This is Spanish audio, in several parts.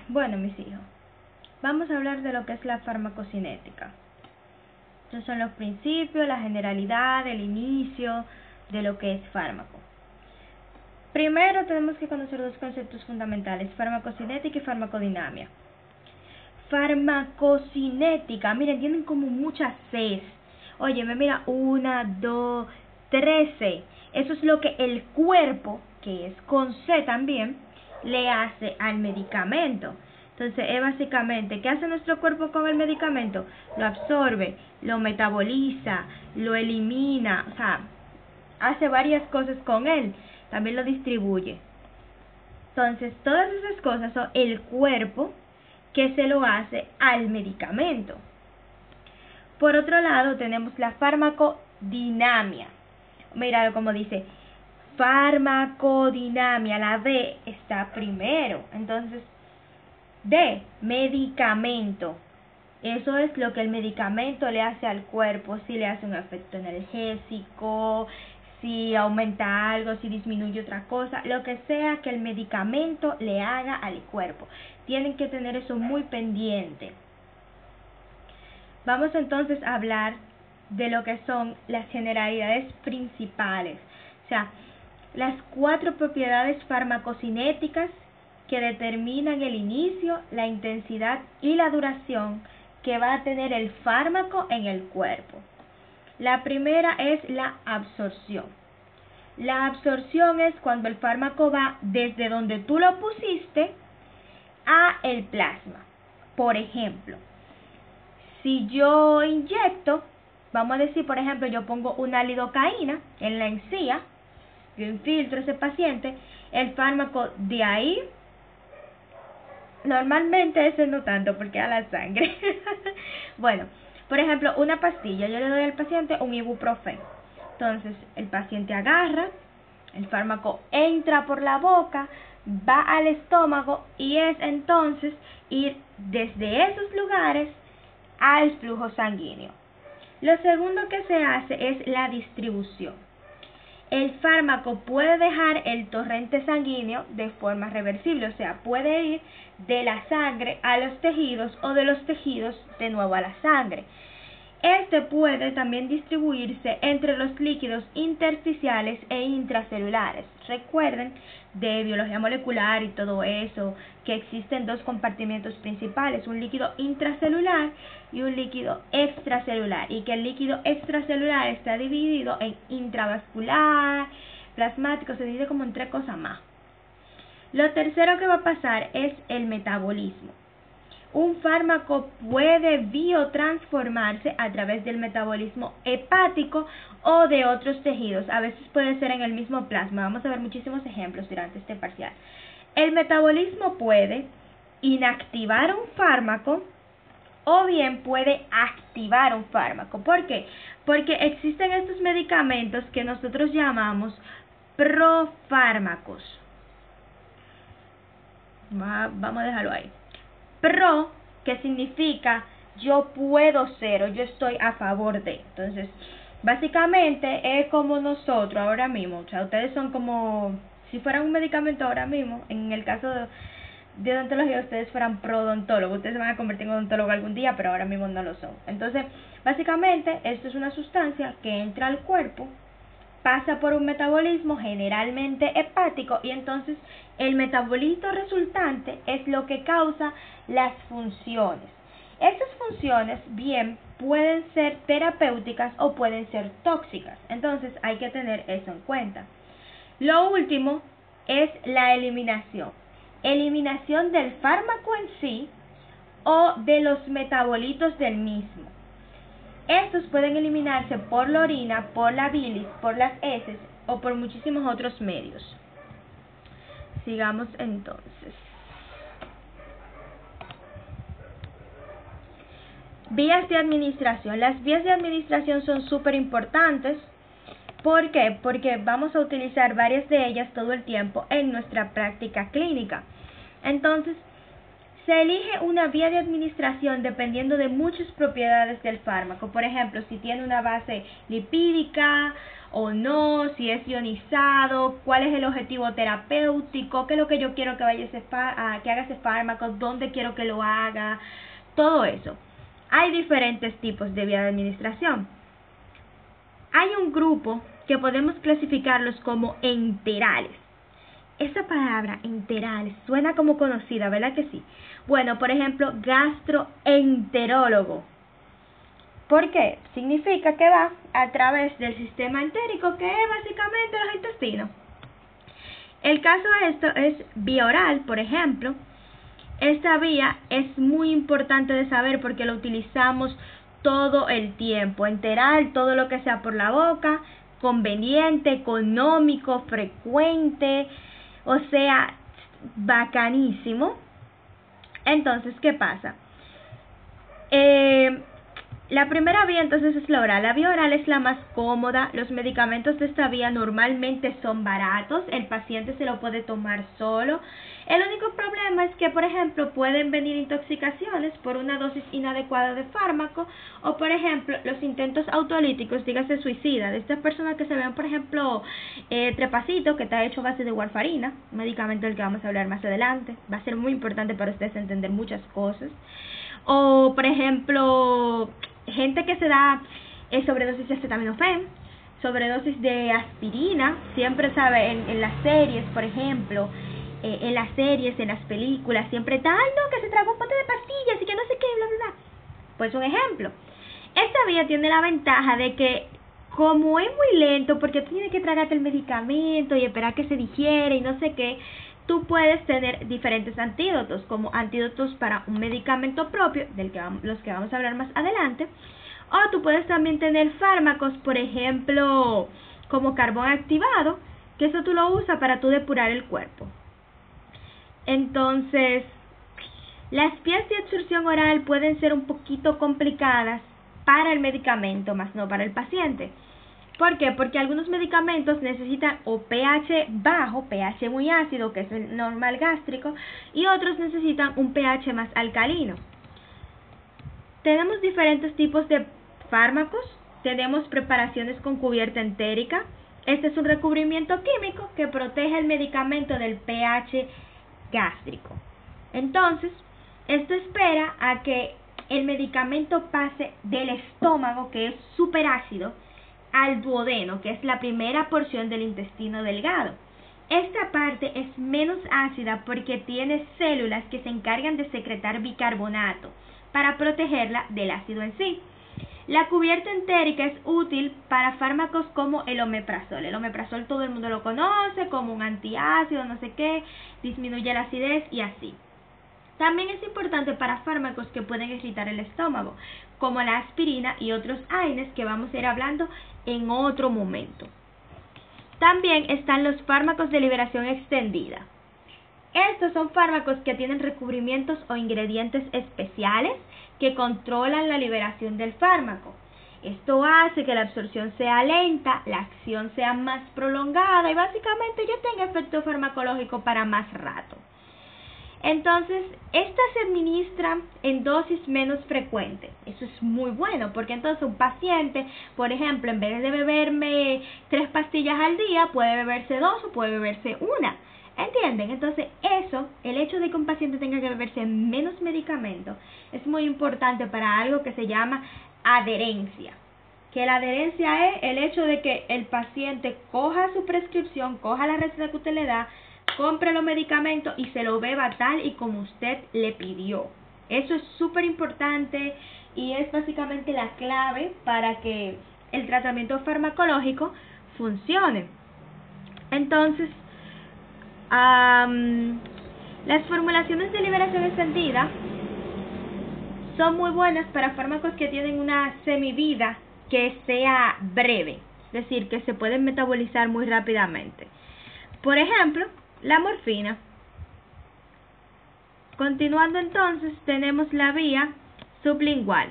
Bueno, mis hijos, vamos a hablar de lo que es la farmacocinética. Estos son los principios, la generalidad, el inicio de lo que es fármaco. Primero tenemos que conocer dos conceptos fundamentales, farmacocinética y farmacodinamia. Farmacocinética, miren, tienen como muchas Cs. Oye, mira, 1, 2, 13. Eso es lo que el cuerpo, que es con C también, le hace al medicamento. Entonces, es básicamente, ¿qué hace nuestro cuerpo con el medicamento? Lo absorbe, lo metaboliza, lo elimina, o sea, hace varias cosas con él, también lo distribuye. Entonces, todas esas cosas son el cuerpo que se lo hace al medicamento. Por otro lado, tenemos la farmacodinamia. Míralo como dice, farmacodinamia, la D está primero. Entonces, D, medicamento. Eso es lo que el medicamento le hace al cuerpo, si le hace un efecto analgésico, si aumenta algo, si disminuye otra cosa, lo que sea que el medicamento le haga al cuerpo. Tienen que tener eso muy pendiente. Vamos entonces a hablar de lo que son las generalidades principales, o sea, las 4 propiedades farmacocinéticas que determinan el inicio, la intensidad y la duración que va a tener el fármaco en el cuerpo. La primera es la absorción. La absorción es cuando el fármaco va desde donde tú lo pusiste a el plasma. Por ejemplo, si yo inyecto, vamos a decir, por ejemplo, yo pongo una lidocaína en la encía, yo infiltro a ese paciente, el fármaco de ahí, normalmente ese no tanto porque a la sangre. Bueno, por ejemplo, una pastilla, yo le doy al paciente un ibuprofeno. Entonces, el paciente agarra, el fármaco entra por la boca, va al estómago y es entonces ir desde esos lugares al flujo sanguíneo. Lo segundo que se hace es la distribución. El fármaco puede dejar el torrente sanguíneo de forma reversible, o sea, puede ir de la sangre a los tejidos o de los tejidos de nuevo a la sangre. Este puede también distribuirse entre los líquidos intersticiales e intracelulares. Recuerden de biología molecular y todo eso, que existen 2 compartimientos principales, un líquido intracelular y un líquido extracelular, y que el líquido extracelular está dividido en intravascular, plasmático, se divide como en 3 cosas más. Lo tercero que va a pasar es el metabolismo. Un fármaco puede biotransformarse a través del metabolismo hepático o de otros tejidos. A veces puede ser en el mismo plasma. Vamos a ver muchísimos ejemplos durante este parcial. El metabolismo puede inactivar un fármaco o bien puede activar un fármaco. ¿Por qué? Porque existen estos medicamentos que nosotros llamamos profármacos. Vamos a dejarlo ahí. Pro, que significa yo puedo ser o yo estoy a favor de. Entonces, básicamente es como nosotros ahora mismo. O sea, ustedes son como si fueran un medicamento ahora mismo. En el caso de odontología, ustedes fueran prodontólogos. Ustedes se van a convertir en odontólogo algún día, pero ahora mismo no lo son. Entonces, básicamente, esto es una sustancia que entra al cuerpo, pasa por un metabolismo generalmente hepático y entonces el metabolito resultante es lo que causa las funciones. Estas funciones bien pueden ser terapéuticas o pueden ser tóxicas, entonces hay que tener eso en cuenta. Lo último es la eliminación. Eliminación del fármaco en sí o de los metabolitos del mismo. Estos pueden eliminarse por la orina, por la bilis, por las heces o por muchísimos otros medios. Sigamos entonces. Vías de administración. Las vías de administración son súper importantes. ¿Por qué? Porque vamos a utilizar varias de ellas todo el tiempo en nuestra práctica clínica. Entonces, Se elige una vía de administración dependiendo de muchas propiedades del fármaco. Por ejemplo, si tiene una base lipídica o no, si es ionizado, cuál es el objetivo terapéutico, qué es lo que yo quiero que que haga ese fármaco, dónde quiero que lo haga, todo eso. Hay diferentes tipos de vía de administración. Hay un grupo que podemos clasificarlos como enterales. Esa palabra, enterales, suena como conocida, ¿verdad que sí? Bueno, por ejemplo, gastroenterólogo. ¿Por qué? Significa que va a través del sistema entérico, que es básicamente los intestinos. El caso de esto es vía oral, por ejemplo. Esta vía es muy importante de saber porque lo utilizamos todo el tiempo. Enteral, todo lo que sea por la boca, conveniente, económico, frecuente, o sea, bacanísimo. Entonces, ¿qué pasa? La primera vía entonces es la oral. La vía oral es la más cómoda. Los medicamentos de esta vía normalmente son baratos. El paciente se lo puede tomar solo. El único problema es que, por ejemplo, pueden venir intoxicaciones por una dosis inadecuada de fármaco o, por ejemplo, los intentos autolíticos, dígase suicida, de estas personas que se vean, por ejemplo, Trepacito, que está hecho a base de warfarina, un medicamento del que vamos a hablar más adelante. Va a ser muy importante para ustedes entender muchas cosas. O, por ejemplo, gente que se da sobredosis de acetaminofén, sobredosis de aspirina, siempre sabe en las series, por ejemplo, en las series, en las películas, siempre está, ay no, que se tragó un pote de pastillas y que no sé qué, bla, bla, bla. Pues un ejemplo. Esta vía tiene la ventaja de que, como es muy lento, porque tú tienes que tragarte el medicamento y esperar que se digiere y no sé qué, tú puedes tener diferentes antídotos, como antídotos para un medicamento propio, los que vamos a hablar más adelante, o tú puedes también tener fármacos, por ejemplo, como carbón activado, que eso tú lo usas para tú depurar el cuerpo. Entonces, las vías de absorción oral pueden ser un poquito complicadas para el medicamento, más no para el paciente. ¿Por qué? Porque algunos medicamentos necesitan o pH bajo, pH muy ácido, que es el normal gástrico, y otros necesitan un pH más alcalino. Tenemos diferentes tipos de fármacos, tenemos preparaciones con cubierta entérica. Este es un recubrimiento químico que protege el medicamento del pH gástrico. Entonces, esto espera a que el medicamento pase del estómago, que es súper ácido, al duodeno, que es la primera porción del intestino delgado. Esta parte es menos ácida porque tiene células que se encargan de secretar bicarbonato para protegerla del ácido en sí. La cubierta entérica es útil para fármacos como el omeprazol. El omeprazol todo el mundo lo conoce como un antiácido, no sé qué, disminuye la acidez y así. También es importante para fármacos que pueden irritar el estómago, como la aspirina y otros AINES que vamos a ir hablando en otro momento. También están los fármacos de liberación extendida. Estos son fármacos que tienen recubrimientos o ingredientes especiales que controlan la liberación del fármaco. Esto hace que la absorción sea lenta, la acción sea más prolongada y básicamente ya tenga efecto farmacológico para más rato. Entonces, estas se administran en dosis menos frecuentes. Eso es muy bueno, porque entonces un paciente, por ejemplo, en vez de beberme 3 pastillas al día, puede beberse 2 o puede beberse 1. ¿Entienden? Entonces, el hecho de que un paciente tenga que beberse menos medicamentos, es muy importante para algo que se llama adherencia. Que la adherencia es el hecho de que el paciente coja su prescripción, coja la receta que usted le da, compre los medicamentos y se lo beba tal y como usted le pidió. Eso es súper importante y es básicamente la clave para que el tratamiento farmacológico funcione. Entonces, las formulaciones de liberación extendida son muy buenas para fármacos que tienen una semivida que sea breve, es decir, que se pueden metabolizar muy rápidamente. Por ejemplo, la morfina. Continuando entonces, tenemos la vía sublingual.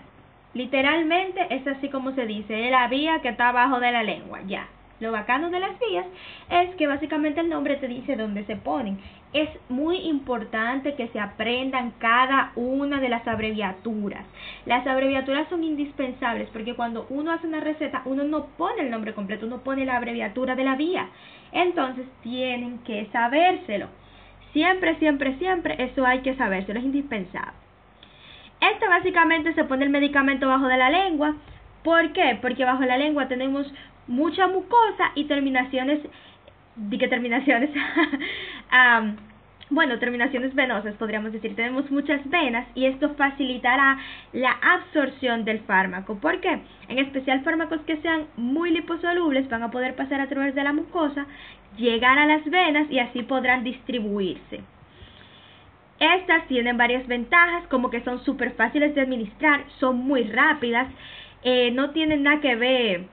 Literalmente es así como se dice, es la vía que está abajo de la lengua, ya. Lo bacano de las vías es que básicamente el nombre te dice dónde se ponen. Es muy importante que se aprendan cada una de las abreviaturas. Las abreviaturas son indispensables porque cuando uno hace una receta, uno no pone el nombre completo, uno pone la abreviatura de la vía. Entonces tienen que sabérselo. Siempre, siempre, siempre eso hay que sabérselo, es indispensable. Básicamente se pone el medicamento bajo de la lengua. ¿Por qué? Porque bajo la lengua tenemos mucha mucosa y terminaciones terminaciones venosas, podríamos decir. Tenemos muchas venas y esto facilitará la absorción del fármaco. ¿Por qué? En especial fármacos que sean muy liposolubles van a poder pasar a través de la mucosa, llegar a las venas y así podrán distribuirse. Estas tienen varias ventajas, como que son súper fáciles de administrar, son muy rápidas, no tienen nada que ver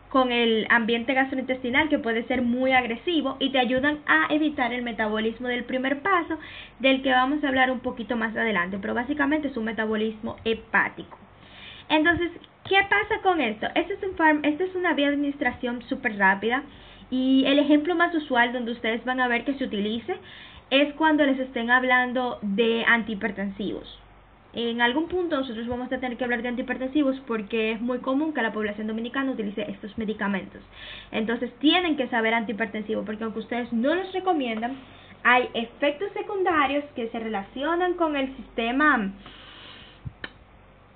con el ambiente gastrointestinal, que puede ser muy agresivo, y te ayudan a evitar el metabolismo del primer paso, del que vamos a hablar un poquito más adelante, pero básicamente es un metabolismo hepático. Entonces, ¿qué pasa con esto? Esta es una vía de administración súper rápida, y el ejemplo más usual donde ustedes van a ver que se utilice es cuando les estén hablando de antihipertensivos. En algún punto nosotros vamos a tener que hablar de antihipertensivos porque es muy común que la población dominicana utilice estos medicamentos. Entonces tienen que saber antihipertensivo porque aunque ustedes no los recomiendan, hay efectos secundarios que se relacionan con el sistema,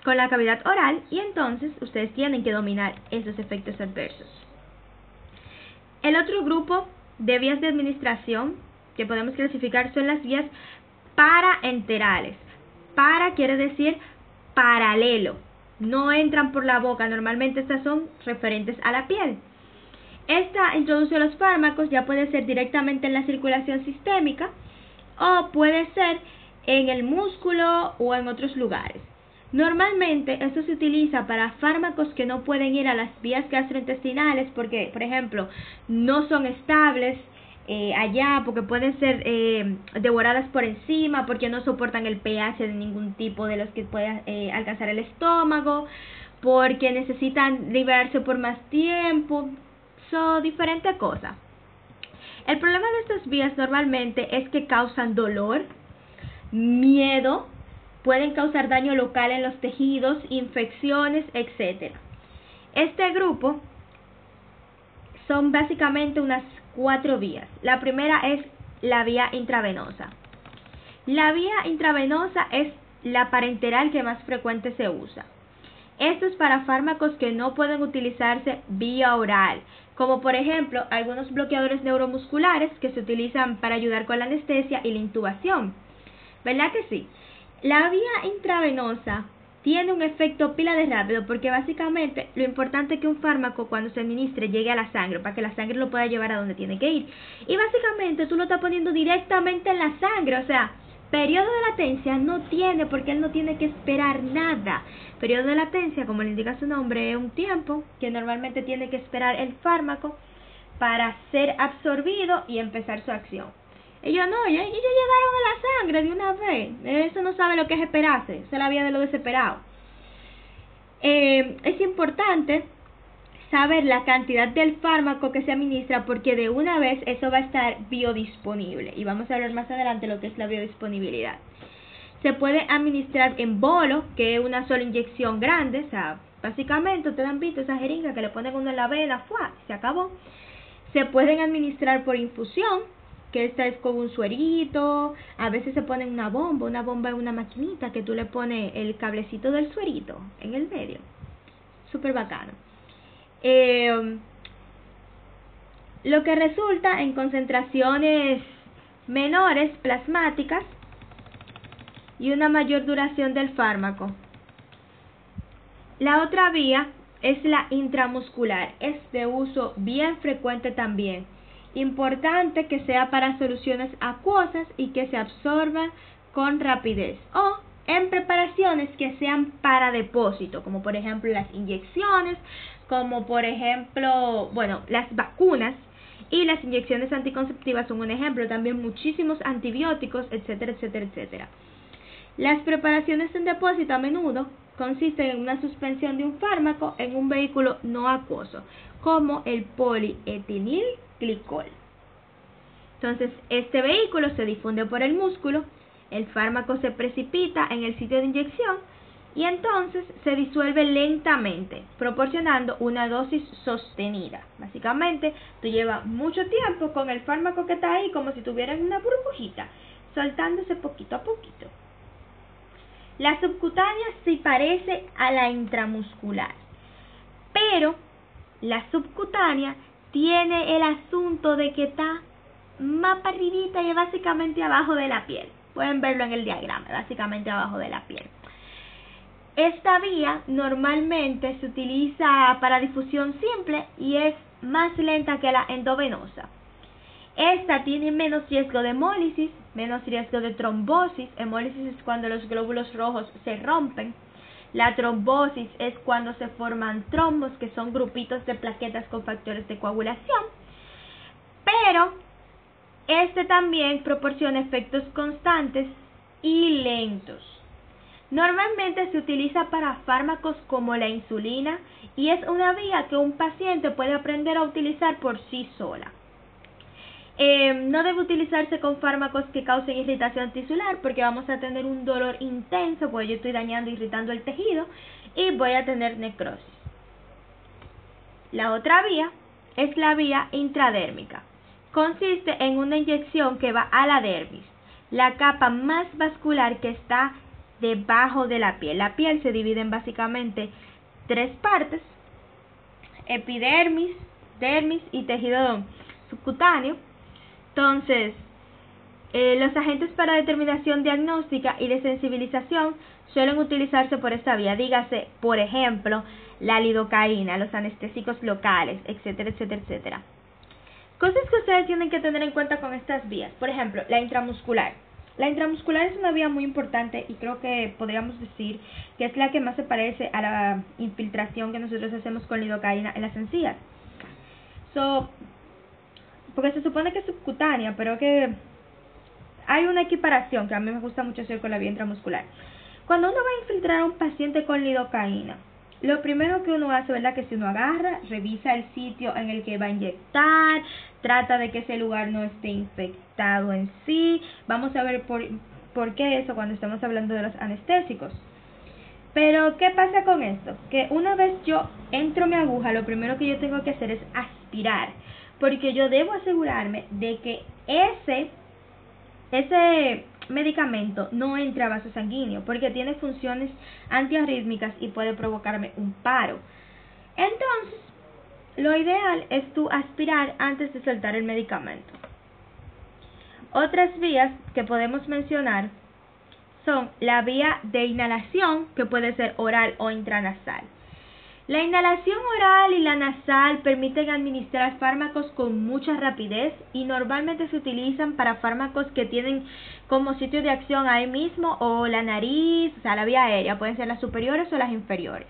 con la cavidad oral, y entonces ustedes tienen que dominar esos efectos adversos. El otro grupo de vías de administración que podemos clasificar son las vías paraenterales. Para quiere decir paralelo, no entran por la boca, normalmente estas son referentes a la piel. Esta introduce los fármacos, ya puede ser directamente en la circulación sistémica o puede ser en el músculo o en otros lugares. Normalmente esto se utiliza para fármacos que no pueden ir a las vías gastrointestinales porque, por ejemplo, no son estables allá, porque pueden ser devoradas por enzima, porque no soportan el pH de ningún tipo de los que pueda alcanzar el estómago, porque necesitan liberarse por más tiempo, son diferentes cosas. El problema de estas vías normalmente es que causan dolor, miedo, pueden causar daño local en los tejidos, infecciones, etc. Este grupo son básicamente unas 4 vías. La primera es la vía intravenosa. La vía intravenosa es la parenteral que más frecuente se usa. Esto es para fármacos que no pueden utilizarse vía oral, como por ejemplo algunos bloqueadores neuromusculares que se utilizan para ayudar con la anestesia y la intubación. ¿Verdad que sí? La vía intravenosa tiene un efecto pila de rápido porque básicamente lo importante es que un fármaco cuando se administre llegue a la sangre para que la sangre lo pueda llevar a donde tiene que ir. Y básicamente tú lo estás poniendo directamente en la sangre, o sea, periodo de latencia no tiene porque él no tiene que esperar nada. Periodo de latencia, como le indica su nombre, es un tiempo que normalmente tiene que esperar el fármaco para ser absorbido y empezar su acción. Ellos no, ellos llegaron a la sangre de una vez. Eso no sabe lo que es esperarse. Esa es la vía de lo desesperado. Es importante saber la cantidad del fármaco que se administra porque de una vez eso va a estar biodisponible. Y vamos a hablar más adelante de lo que es la biodisponibilidad. Se puede administrar en bolo, que es una sola inyección grande. O sea, básicamente ustedes han visto esa jeringa que le ponen uno en la vena, ¡fua! Se acabó. Se pueden administrar por infusión, que esta es con un suerito, a veces se pone una bomba es una maquinita que tú le pones el cablecito del suerito en el medio, súper bacano. Lo que resulta en concentraciones menores plasmáticas y una mayor duración del fármaco. La otra vía es la intramuscular, es de uso bien frecuente también. Importante que sea para soluciones acuosas y que se absorban con rapidez o en preparaciones que sean para depósito, como por ejemplo las inyecciones, como por ejemplo, las vacunas y las inyecciones anticonceptivas son un ejemplo, también muchísimos antibióticos, etcétera, etcétera, etcétera. Las preparaciones en depósito a menudo consiste en una suspensión de un fármaco en un vehículo no acuoso, como el polietilenglicol. Entonces, este vehículo se difunde por el músculo, el fármaco se precipita en el sitio de inyección y entonces se disuelve lentamente, proporcionando una dosis sostenida. Básicamente, tú llevas mucho tiempo con el fármaco que está ahí como si tuvieras una burbujita, soltándose poquito a poquito. La subcutánea sí parece a la intramuscular, pero la subcutánea tiene el asunto de que está más para arribita y básicamente abajo de la piel. Pueden verlo en el diagrama, básicamente abajo de la piel. Esta vía normalmente se utiliza para difusión simple y es más lenta que la endovenosa. Esta tiene menos riesgo de hemólisis, menos riesgo de trombosis. Hemólisis es cuando los glóbulos rojos se rompen. La trombosis es cuando se forman trombos, que son grupitos de plaquetas con factores de coagulación. Pero este también proporciona efectos constantes y lentos. Normalmente se utiliza para fármacos como la insulina y es una vía que un paciente puede aprender a utilizar por sí sola. No debe utilizarse con fármacos que causen irritación tisular porque vamos a tener un dolor intenso, porque yo estoy dañando e irritando el tejido y voy a tener necrosis. La otra vía es la vía intradérmica. Consiste en una inyección que va a la dermis, la capa más vascular que está debajo de la piel. La piel se divide en básicamente tres partes: epidermis, dermis y tejido subcutáneo. Entonces, los agentes para determinación diagnóstica y de sensibilización suelen utilizarse por esta vía. Dígase, por ejemplo, la lidocaína, los anestésicos locales, etcétera, etcétera, etcétera. Cosas que ustedes tienen que tener en cuenta con estas vías. Por ejemplo, la intramuscular. La intramuscular es una vía muy importante y creo que podríamos decir que es la que más se parece a la infiltración que nosotros hacemos con lidocaína en las encías. Porque se supone que es subcutánea, pero que hay una equiparación que a mí me gusta mucho hacer con la vía intramuscular. Cuando uno va a infiltrar a un paciente con lidocaína, lo primero que uno hace, ¿verdad? Que si uno agarra, revisa el sitio en el que va a inyectar, trata de que ese lugar no esté infectado en sí. Vamos a ver por qué eso cuando estamos hablando de los anestésicos. Pero, ¿qué pasa con esto? Que una vez yo entro mi aguja, lo primero que yo tengo que hacer es aspirar, porque yo debo asegurarme de que ese medicamento no entre a vaso sanguíneo, porque tiene funciones antiarrítmicas y puede provocarme un paro. Entonces, lo ideal es tú aspirar antes de soltar el medicamento. Otras vías que podemos mencionar son la vía de inhalación, que puede ser oral o intranasal. La inhalación oral y la nasal permiten administrar fármacos con mucha rapidez y normalmente se utilizan para fármacos que tienen como sitio de acción ahí mismo o la nariz, o sea, la vía aérea, pueden ser las superiores o las inferiores.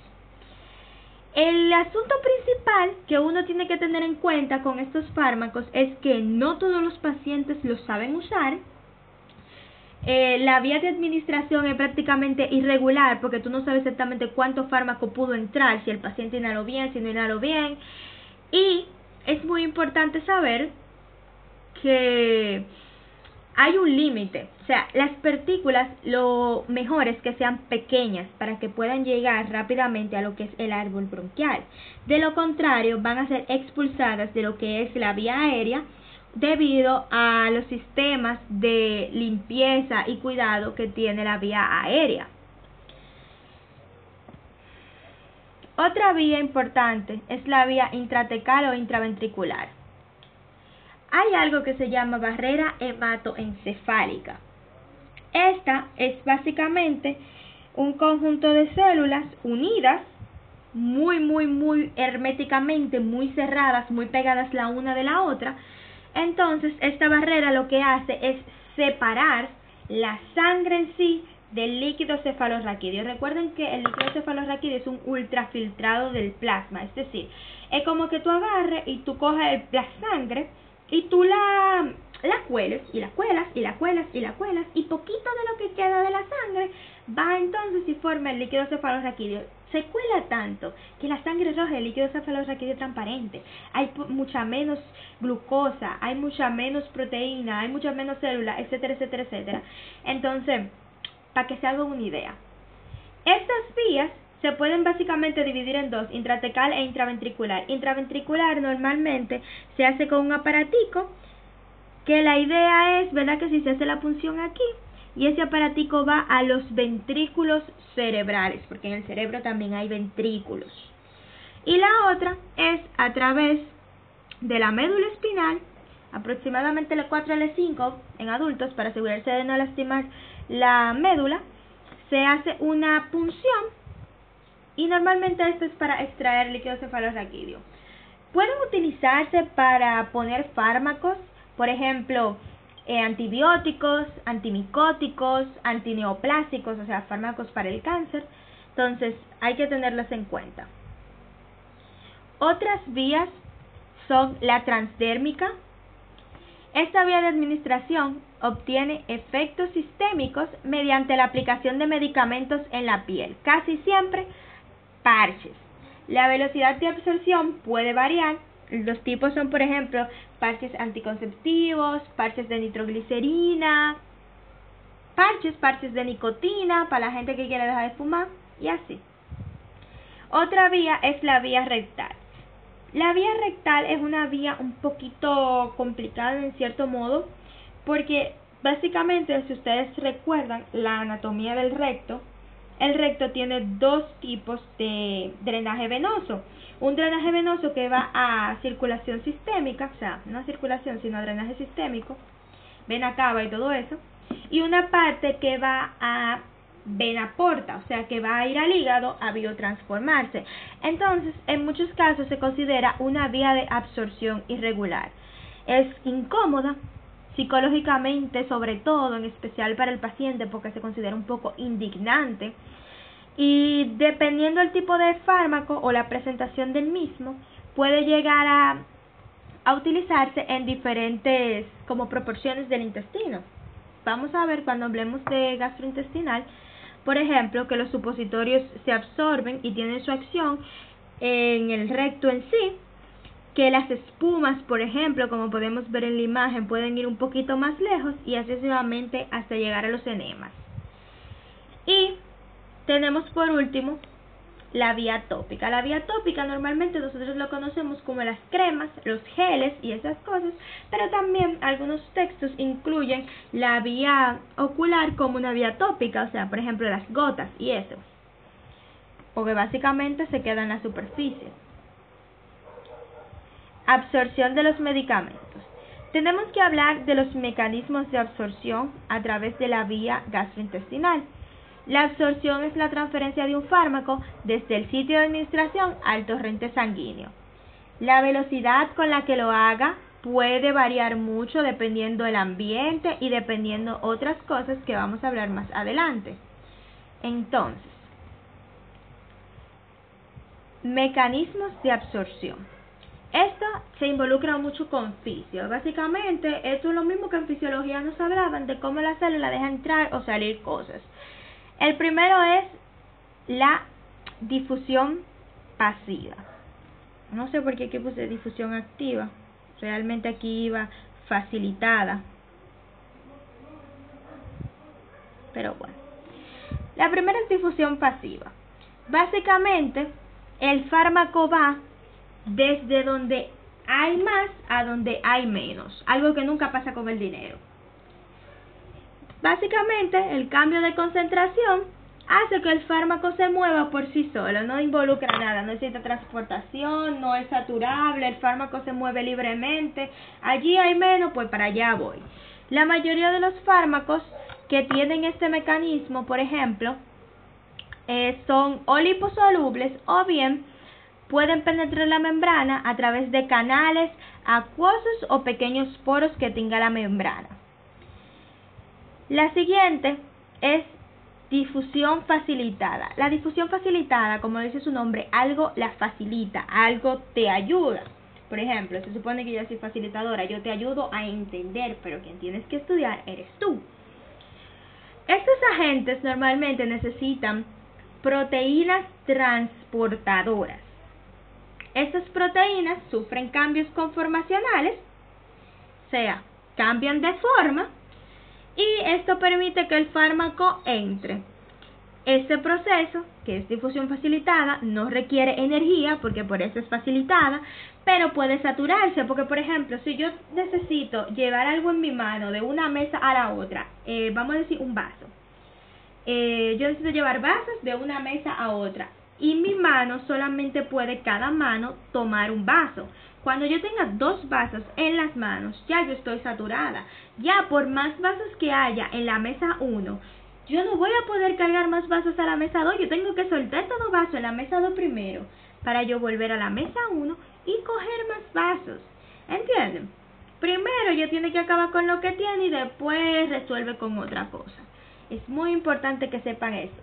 El asunto principal que uno tiene que tener en cuenta con estos fármacos es que no todos los pacientes los saben usar. La vía de administración es prácticamente irregular porque tú no sabes exactamente cuánto fármaco pudo entrar, si el paciente inhaló bien, si no inhaló bien. Y es muy importante saber que hay un límite. O sea, las partículas, lo mejor es que sean pequeñas para que puedan llegar rápidamente a lo que es el árbol bronquial. De lo contrario, van a ser expulsadas de lo que es la vía aérea, debido a los sistemas de limpieza y cuidado que tiene la vía aérea. Otra vía importante es la vía intratecal o intraventricular. Hay algo que se llama barrera hematoencefálica. Esta es básicamente un conjunto de células unidas muy herméticamente, muy cerradas, muy pegadas la una de la otra. Entonces, esta barrera lo que hace es separar la sangre en sí del líquido cefalorraquídeo. Recuerden que el líquido cefalorraquídeo es un ultrafiltrado del plasma, es decir, es como que tú agarres y tú coges la sangre y tú la la cueles y la cuelas y la cuelas y la cuelas y poquito de lo que queda de la sangre va entonces y forma el líquido cefalorraquídeo. Se cuela tanto que la sangre roja, el líquido cefalorraquídeo es transparente. Hay mucha menos glucosa, hay mucha menos proteína, hay mucha menos células, etcétera, etcétera, etcétera. Entonces, para que se hagan una idea, estas vías se pueden básicamente dividir en dos, intratecal e intraventricular. Intraventricular normalmente se hace con un aparatico, que la idea es, ¿verdad?, que si se hace la punción aquí, y ese aparatico va a los ventrículos cerebrales, porque en el cerebro también hay ventrículos. Y la otra es a través de la médula espinal, aproximadamente L4 L5 en adultos, para asegurarse de no lastimar la médula, se hace una punción y normalmente esto es para extraer líquido cefalorraquídeo. Pueden utilizarse para poner fármacos, por ejemplo, antibióticos, antimicóticos, antineoplásicos, o sea, fármacos para el cáncer. Entonces, hay que tenerlos en cuenta. Otras vías son la transdérmica. Esta vía de administración obtiene efectos sistémicos mediante la aplicación de medicamentos en la piel, casi siempre parches. La velocidad de absorción puede variar. Los tipos son, por ejemplo, parches anticonceptivos, parches de nitroglicerina, parches de nicotina para la gente que quiere dejar de fumar y así. Otra vía es la vía rectal. La vía rectal es una vía un poquito complicada en cierto modo, porque básicamente, si ustedes recuerdan la anatomía del recto, el recto tiene dos tipos de drenaje venoso. Un drenaje venoso que va a circulación sistémica, o sea, no circulación sino drenaje sistémico, vena cava y todo eso, y una parte que va a vena porta, o sea, que va a ir al hígado a biotransformarse. Entonces, en muchos casos se considera una vía de absorción irregular. Es incómoda, psicológicamente sobre todo, en especial para el paciente, porque se considera un poco indignante, y dependiendo del tipo de fármaco o la presentación del mismo, puede llegar a utilizarse en diferentes como proporciones del intestino. Vamos a ver cuando hablemos de gastrointestinal, por ejemplo, que los supositorios se absorben y tienen su acción en el recto en sí, que las espumas, por ejemplo, como podemos ver en la imagen, pueden ir un poquito más lejos y así sucesivamente hasta llegar a los enemas. Y tenemos por último la vía tópica. La vía tópica normalmente nosotros lo conocemos como las cremas, los geles y esas cosas, pero también algunos textos incluyen la vía ocular como una vía tópica, o sea, por ejemplo, las gotas y eso, porque básicamente se queda en la superficie. Absorción de los medicamentos. Tenemos que hablar de los mecanismos de absorción a través de la vía gastrointestinal. La absorción es la transferencia de un fármaco desde el sitio de administración al torrente sanguíneo. La velocidad con la que lo haga puede variar mucho dependiendo del ambiente y dependiendo otras cosas que vamos a hablar más adelante. Entonces, mecanismos de absorción. Esto se involucra mucho con fisio. Básicamente, esto es lo mismo que en fisiología nos hablaban de cómo la célula deja entrar o salir cosas. El primero es la difusión pasiva. No sé por qué aquí puse difusión activa. Realmente aquí iba facilitada. Pero bueno. La primera es difusión pasiva. Básicamente, el fármaco va desde donde hay más a donde hay menos. Algo que nunca pasa con el dinero. Básicamente, el cambio de concentración hace que el fármaco se mueva por sí solo, no involucra nada, no necesita transportación, no es saturable, el fármaco se mueve libremente. Allí hay menos, pues para allá voy. La mayoría de los fármacos que tienen este mecanismo, por ejemplo, son o liposolubles o bien pueden penetrar la membrana a través de canales acuosos o pequeños poros que tenga la membrana. La siguiente es difusión facilitada. La difusión facilitada, como dice su nombre, algo la facilita, algo te ayuda. Por ejemplo, se supone que yo soy facilitadora, yo te ayudo a entender, pero quien tienes que estudiar eres tú. Estos agentes normalmente necesitan proteínas transportadoras. Estas proteínas sufren cambios conformacionales, o sea, cambian de forma, y esto permite que el fármaco entre. Este proceso, que es difusión facilitada, no requiere energía porque por eso es facilitada, pero puede saturarse porque, por ejemplo, si yo necesito llevar algo en mi mano de una mesa a la otra, vamos a decir un vaso, yo necesito llevar vasos de una mesa a otra y mi mano solamente puede cada mano tomar un vaso. Cuando yo tenga 2 vasos en las manos, ya yo estoy saturada. Ya por más vasos que haya en la mesa 1, yo no voy a poder cargar más vasos a la mesa 2. Yo tengo que soltar todo vaso en la mesa 2 primero para yo volver a la mesa 1 y coger más vasos. ¿Entienden? Primero yo tiene que acabar con lo que tiene y después resuelve con otra cosa. Es muy importante que sepan eso.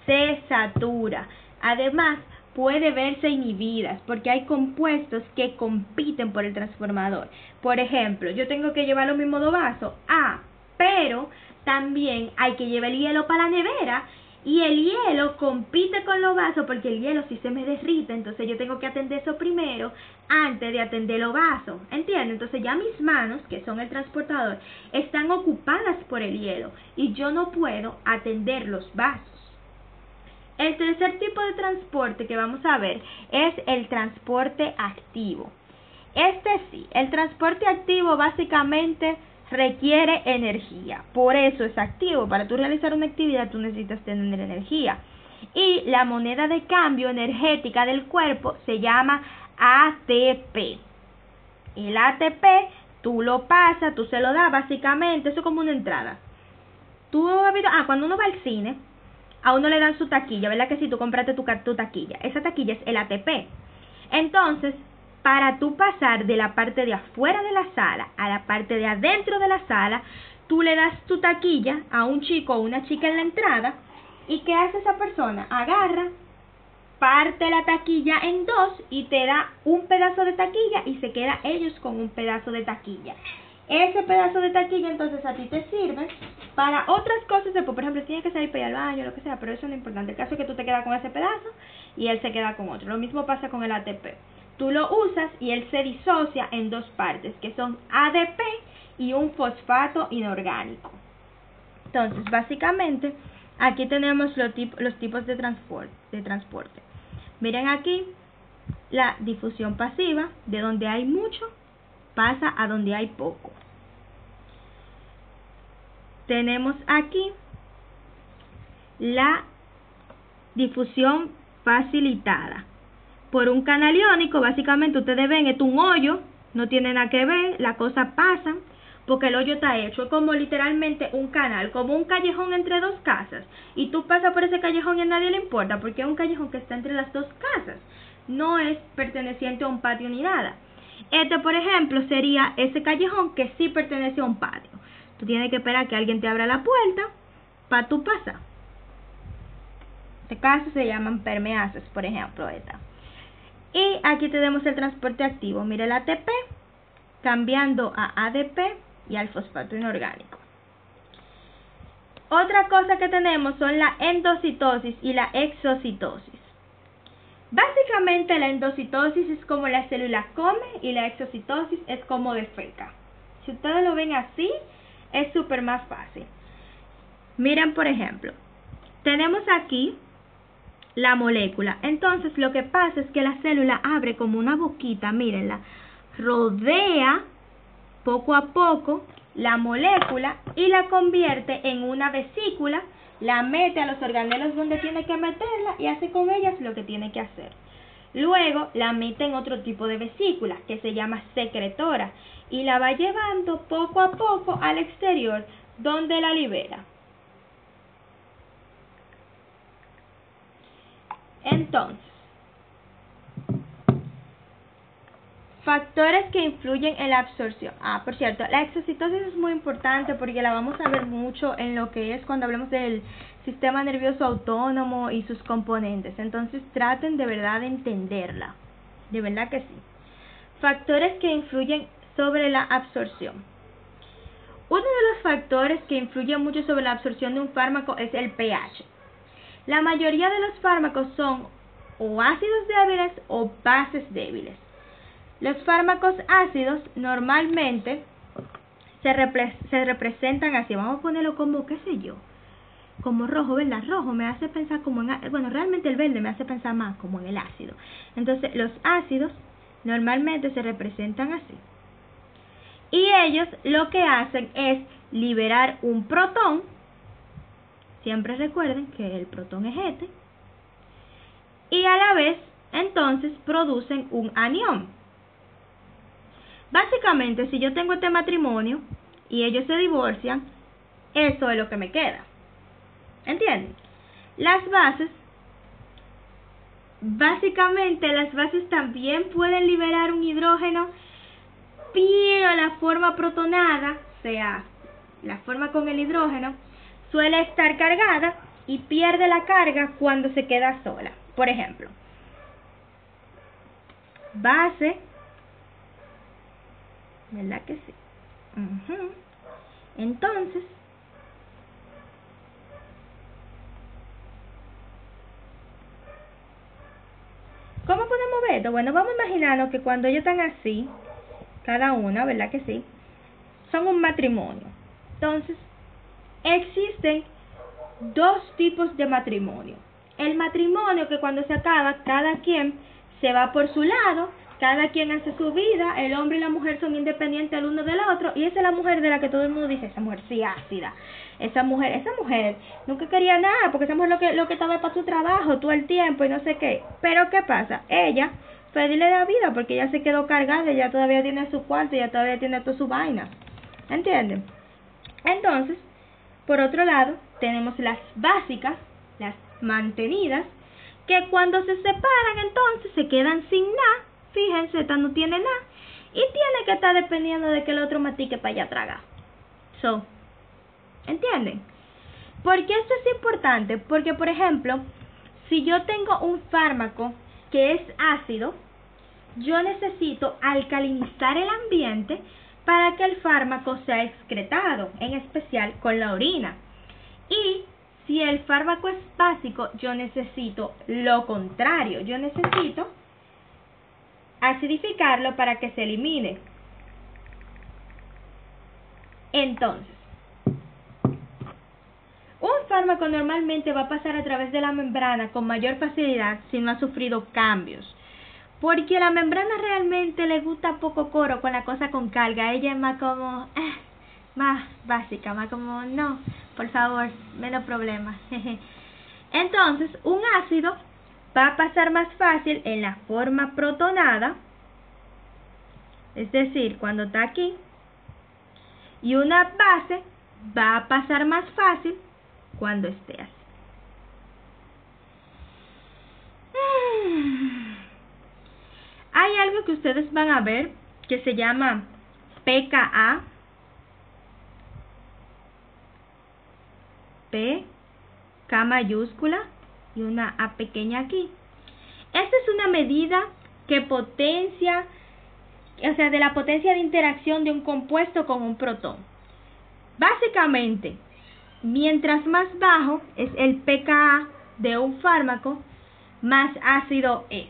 Se satura. Además, puede verse inhibidas porque hay compuestos que compiten por el transformador. Por ejemplo, yo tengo que llevar los mismos 2 vasos, pero también hay que llevar el hielo para la nevera y el hielo compite con los vasos porque el hielo sí se me derrite, entonces yo tengo que atender eso primero antes de atender los vasos, ¿entienden? Entonces ya mis manos, que son el transportador, están ocupadas por el hielo y yo no puedo atender los vasos. El tercer tipo de transporte que vamos a ver es el transporte activo. Sí, el transporte activo básicamente requiere energía, por eso es activo. Para tú realizar una actividad tú necesitas tener energía. Y la moneda de cambio energética del cuerpo se llama ATP. El ATP tú lo pasas, tú se lo das básicamente, eso es como una entrada. Cuando uno va al cine, a uno le dan su taquilla, ¿verdad que si tú compraste tu taquilla? Esa taquilla es el ATP. Entonces, para tú pasar de la parte de afuera de la sala a la parte de adentro de la sala, tú le das tu taquilla a un chico o una chica en la entrada, ¿y qué hace esa persona? Agarra, parte la taquilla en 2 y te da un pedazo de taquilla y se queda ellos con un pedazo de taquilla. Ese pedazo de taquilla entonces a ti te sirve para otras cosas después, por ejemplo, tienes que salir para ir al baño, lo que sea, pero eso no es importante. El caso es que tú te quedas con ese pedazo y él se queda con otro. Lo mismo pasa con el ATP. Tú lo usas y él se disocia en 2 partes, que son ADP y un fosfato inorgánico. Entonces, básicamente, aquí tenemos los tipos de transporte. Miren aquí, la difusión pasiva, de donde hay mucho, pasa a donde hay poco. Tenemos aquí la difusión facilitada. Por un canal iónico, básicamente ustedes ven, esto es un hoyo, no tiene nada que ver, las cosas pasan, porque el hoyo está hecho, es como literalmente un canal, como un callejón entre 2 casas, y tú pasas por ese callejón y a nadie le importa, porque es un callejón que está entre las 2 casas, no es perteneciente a un patio ni nada. Este, por ejemplo, sería ese callejón que sí pertenece a un patio. Tú tienes que esperar que alguien te abra la puerta para tú pasar. En este caso se llaman permeaces, por ejemplo, esta. Y aquí tenemos el transporte activo. Mira el ATP cambiando a ADP y al fosfato inorgánico. Otra cosa que tenemos son la endocitosis y la exocitosis. Básicamente la endocitosis es como la célula come y la exocitosis es como defeca. Si ustedes lo ven así, es súper más fácil. Miren, por ejemplo, tenemos aquí la molécula. Entonces lo que pasa es que la célula abre como una boquita, mírenla, rodea poco a poco la molécula y la convierte en una vesícula, la mete a los organelos donde tiene que meterla y hace con ellas lo que tiene que hacer. Luego la mete en otro tipo de vesícula que se llama secretora y la va llevando poco a poco al exterior donde la libera. Entonces, factores que influyen en la absorción. Por cierto, la exocitosis es muy importante porque la vamos a ver mucho en lo que es cuando hablemos del sistema nervioso autónomo y sus componentes. Entonces, traten de verdad de entenderla. De verdad que sí. factores que influyen sobre la absorción. Uno de los factores que influye mucho sobre la absorción de un fármaco es el pH. La mayoría de los fármacos son o ácidos débiles o bases débiles. Los fármacos ácidos normalmente se representan así. Vamos a ponerlo como, qué sé yo, como rojo, ¿verdad? Rojo me hace pensar como en... Bueno, realmente el verde me hace pensar más como en el ácido. Entonces, los ácidos normalmente se representan así. Y ellos lo que hacen es liberar un protón. Siempre recuerden que el protón es este. Y a la vez, entonces, producen un anión. Básicamente, si yo tengo este matrimonio y ellos se divorcian, eso es lo que me queda. ¿Entienden? Las bases, básicamente las bases también pueden liberar un hidrógeno, pero la forma protonada, o sea, la forma con el hidrógeno, suele estar cargada y pierde la carga cuando se queda sola. Por ejemplo, base, ¿verdad que sí? Entonces, ¿cómo podemos ver esto? Bueno, vamos a imaginarnos que cuando ellos están así, cada una, ¿verdad que sí? Son un matrimonio. Entonces, existen dos tipos de matrimonio. El matrimonio que cuando se acaba, cada quien se va por su lado, cada quien hace su vida, el hombre y la mujer son independientes el uno del otro, y esa es la mujer de la que todo el mundo dice, esa mujer sí ácida, esa mujer nunca quería nada, porque esa mujer lo que estaba para su trabajo todo el tiempo y no sé qué. Pero ¿qué pasa? Ella feliz de la vida porque ella se quedó cargada, ella todavía tiene su cuarto, ella todavía tiene toda su vaina. ¿Entienden? Entonces, por otro lado, tenemos las básicas, las mantenidas, que cuando se separan entonces se quedan sin nada. Fíjense, esta no tiene nada y tiene que estar dependiendo de que el otro matique para allá tragar. ¿Entienden? ¿Por qué esto es importante? Porque, por ejemplo, si yo tengo un fármaco que es ácido, yo necesito alcalinizar el ambiente para que el fármaco sea excretado, en especial con la orina. Y si el fármaco es básico, yo necesito lo contrario, yo necesito acidificarlo para que se elimine. Entonces, un fármaco normalmente va a pasar a través de la membrana con mayor facilidad si no ha sufrido cambios. Porque la membrana realmente le gusta poco coro con la cosa con carga. Ella es más como, más básica, más como, no, por favor, menos problemas. Entonces, un ácido va a pasar más fácil en la forma protonada, es decir, cuando está aquí, y una base va a pasar más fácil cuando esté así. Hay algo que ustedes van a ver que se llama pKa, P, K mayúscula y una A pequeña aquí. Esta es una medida que potencia, o sea, de la potencia de interacción de un compuesto con un protón. Básicamente, mientras más bajo es el pKa de un fármaco, más ácido es.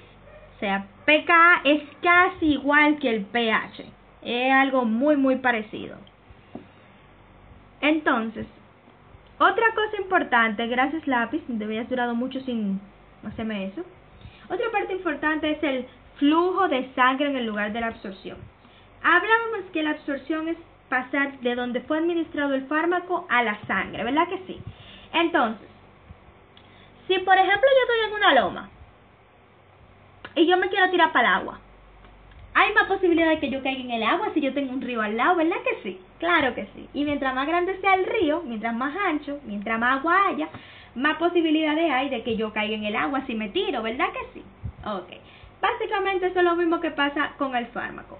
O sea, pKa es casi igual que el pH. Es algo muy parecido. Entonces, otra cosa importante, gracias lápiz, te habías durado mucho sin hacerme eso. Otra parte importante es el flujo de sangre en el lugar de la absorción. Hablábamos que la absorción es pasar de donde fue administrado el fármaco a la sangre, ¿verdad que sí? Entonces, si por ejemplo yo estoy en una loma y yo me quiero tirar para el agua, hay más posibilidad de que yo caiga en el agua si yo tengo un río al lado, ¿verdad que sí? Claro que sí. Y mientras más grande sea el río, mientras más ancho, mientras más agua haya, más posibilidades hay de que yo caiga en el agua si me tiro, ¿verdad que sí? Ok. Básicamente eso es lo mismo que pasa con el fármaco.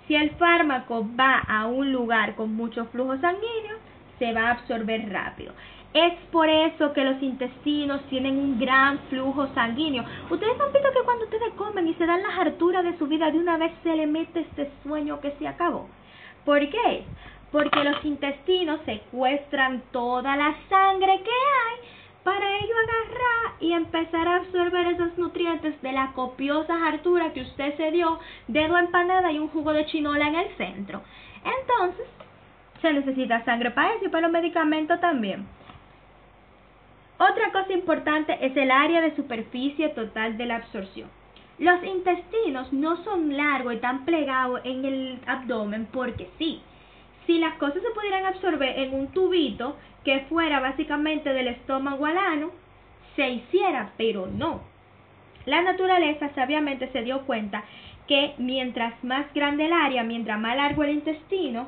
Si el fármaco va a un lugar con mucho flujo sanguíneo, se va a absorber rápido. Es por eso que los intestinos tienen un gran flujo sanguíneo. Ustedes han visto que cuando ustedes comen y se dan las harturas de su vida, de una vez se le mete este sueño que se acabó. ¿Por qué? Porque los intestinos secuestran toda la sangre que hay para ello agarrar y empezar a absorber esos nutrientes de la copiosa hartura que usted se dio, dedo empanada y un jugo de chinola en el centro. Entonces, se necesita sangre para eso y para los medicamentos también. Otra cosa importante es el área de superficie total de la absorción. Los intestinos no son largos y tan plegados en el abdomen porque sí. Si las cosas se pudieran absorber en un tubito que fuera básicamente del estómago al ano, se hiciera, pero no. La naturaleza sabiamente se dio cuenta que mientras más grande el área, mientras más largo el intestino,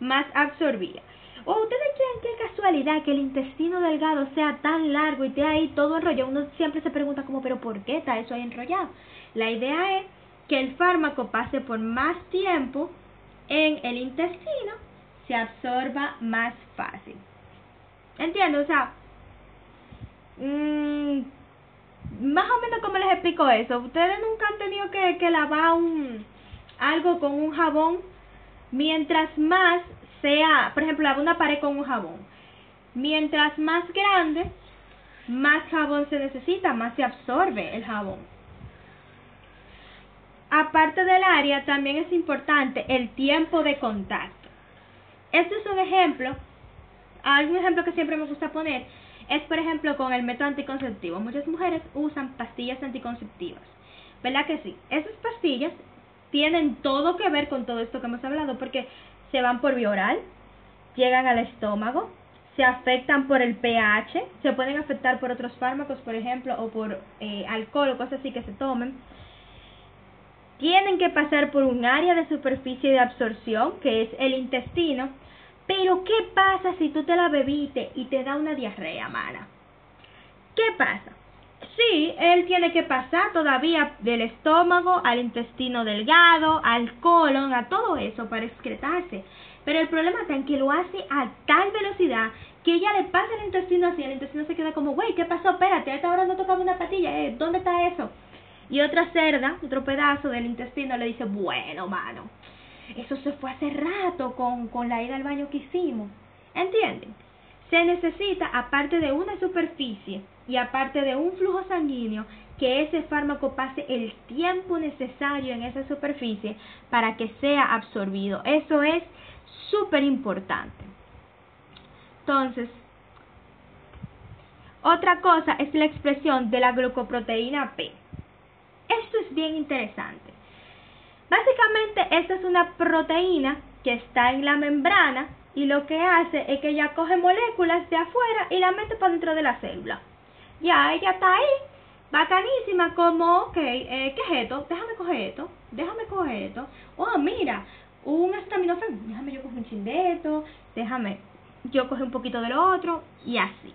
más absorbía. ¿O ustedes creen qué casualidad que el intestino delgado sea tan largo y esté ahí todo enrollado? Uno siempre se pregunta como, ¿pero por qué está eso ahí enrollado? La idea es que el fármaco pase por más tiempo en el intestino, se absorba más fácil. ¿Entiendes? O sea, más o menos como les explico eso. Ustedes nunca han tenido que lavar algo con un jabón. Mientras más sea, por ejemplo, lavar una pared con un jabón. Mientras más grande, más jabón se necesita, más se absorbe el jabón. Aparte del área, también es importante el tiempo de contacto. Este es un ejemplo que siempre me gusta poner, es por ejemplo con el método anticonceptivo. Muchas mujeres usan pastillas anticonceptivas, ¿verdad que sí? Esas pastillas tienen todo que ver con todo esto que hemos hablado, porque se van por vía oral, llegan al estómago, se afectan por el pH, se pueden afectar por otros fármacos, por ejemplo, o por alcohol o cosas así que se tomen. Tienen que pasar por un área de superficie de absorción, que es el intestino. Pero ¿qué pasa si tú te la bebiste y te da una diarrea mala? ¿Qué pasa? Sí, él tiene que pasar todavía del estómago al intestino delgado, al colon, a todo eso para excretarse. Pero el problema está en que lo hace a tal velocidad que ella le pasa el intestino así, el intestino se queda como, güey, ¿qué pasó? Espérate, a esta hora no tocaba una patilla, ¿dónde está eso? Y otra cerda, otro pedazo del intestino le dice, bueno, mano, eso se fue hace rato con la ida al baño que hicimos. ¿Entienden? Se necesita, aparte de una superficie y aparte de un flujo sanguíneo, que ese fármaco pase el tiempo necesario en esa superficie para que sea absorbido. Eso es súper importante. Entonces, otra cosa es la expresión de la glucoproteína P. Esto es bien interesante. Básicamente, esta es una proteína que está en la membrana y lo que hace es que ella coge moléculas de afuera y la mete para dentro de la célula. Ya, ella está ahí, bacanísima, como, ok, ¿qué es esto? Déjame coger esto. Oh, mira, un acetaminofén, déjame yo coger un chin de esto, déjame yo coger un poquito de lo otro, y así.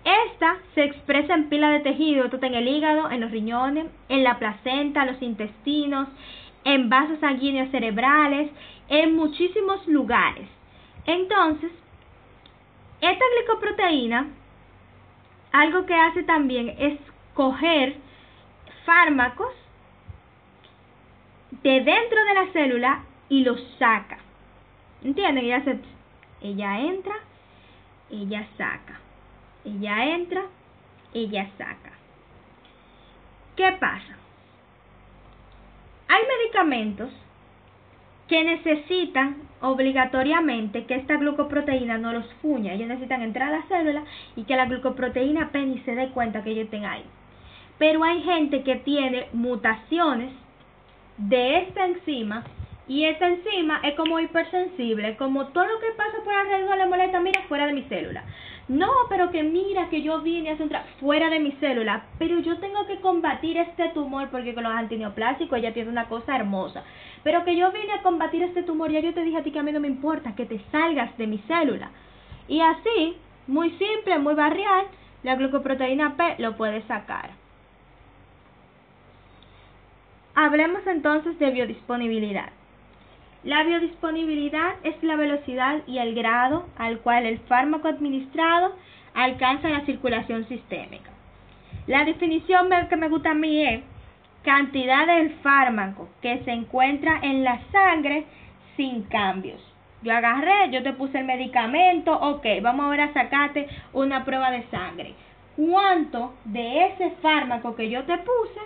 Esta se expresa en pila de tejido, esto está en el hígado, en los riñones, en la placenta, los intestinos, en vasos sanguíneos cerebrales, en muchísimos lugares. Entonces, esta glicoproteína, algo que hace también es coger fármacos de dentro de la célula y los saca. ¿Entienden? Ella entra, ella saca. Ella entra, ella saca. ¿Qué pasa? Hay medicamentos que necesitan obligatoriamente que esta glucoproteína no los fuña. Ellos necesitan entrar a la célula y que la glucoproteína P ni se dé cuenta que ellos estén ahí. Pero hay gente que tiene mutaciones de esta enzima y esta enzima es como hipersensible, como todo lo que pasa por alrededor le molesta, mira, fuera de mi célula. No, pero que mira que yo vine a hacer fuera de mi célula, pero yo tengo que combatir este tumor porque con los antineoplásicos ella tiene una cosa hermosa. Pero que yo vine a combatir este tumor, ya yo te dije a ti que a mí no me importa, que te salgas de mi célula. Y así, muy simple, muy barrial, la glucoproteína P lo puede sacar. Hablemos entonces de biodisponibilidad. La biodisponibilidad es la velocidad y el grado al cual el fármaco administrado alcanza la circulación sistémica. La definición que me gusta a mí es cantidad del fármaco que se encuentra en la sangre sin cambios. Yo agarré, yo te puse el medicamento, ok, vamos ahora a sacarte una prueba de sangre. ¿Cuánto de ese fármaco que yo te puse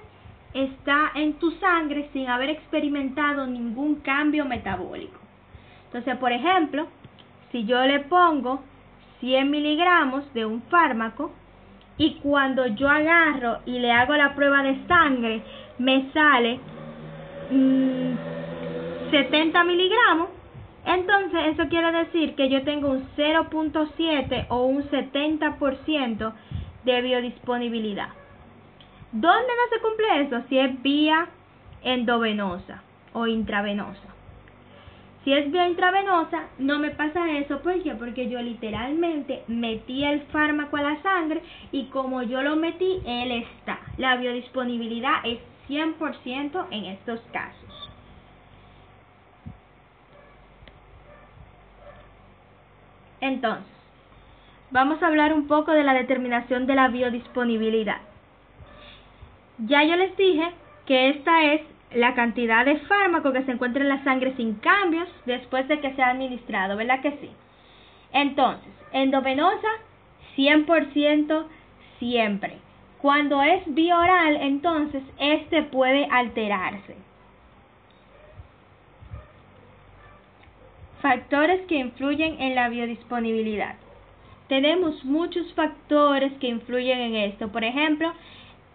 está en tu sangre sin haber experimentado ningún cambio metabólico? Entonces, por ejemplo, si yo le pongo 100 miligramos de un fármaco y cuando yo agarro y le hago la prueba de sangre me sale 70 miligramos, entonces eso quiere decir que yo tengo un 0.7 o un 70% de biodisponibilidad. ¿Dónde no se cumple eso? Si es vía endovenosa o intravenosa. Si es vía intravenosa, no me pasa eso. ¿Por qué? Porque yo literalmente metí el fármaco a la sangre y como yo lo metí, él está. La biodisponibilidad es 100% en estos casos. Entonces, vamos a hablar un poco de la determinación de la biodisponibilidad. Ya yo les dije que esta es la cantidad de fármaco que se encuentra en la sangre sin cambios después de que sea administrado, ¿verdad que sí? Entonces, endovenosa, 100% siempre. Cuando es vía oral, entonces, este puede alterarse. Factores que influyen en la biodisponibilidad. Tenemos muchos factores que influyen en esto. Por ejemplo,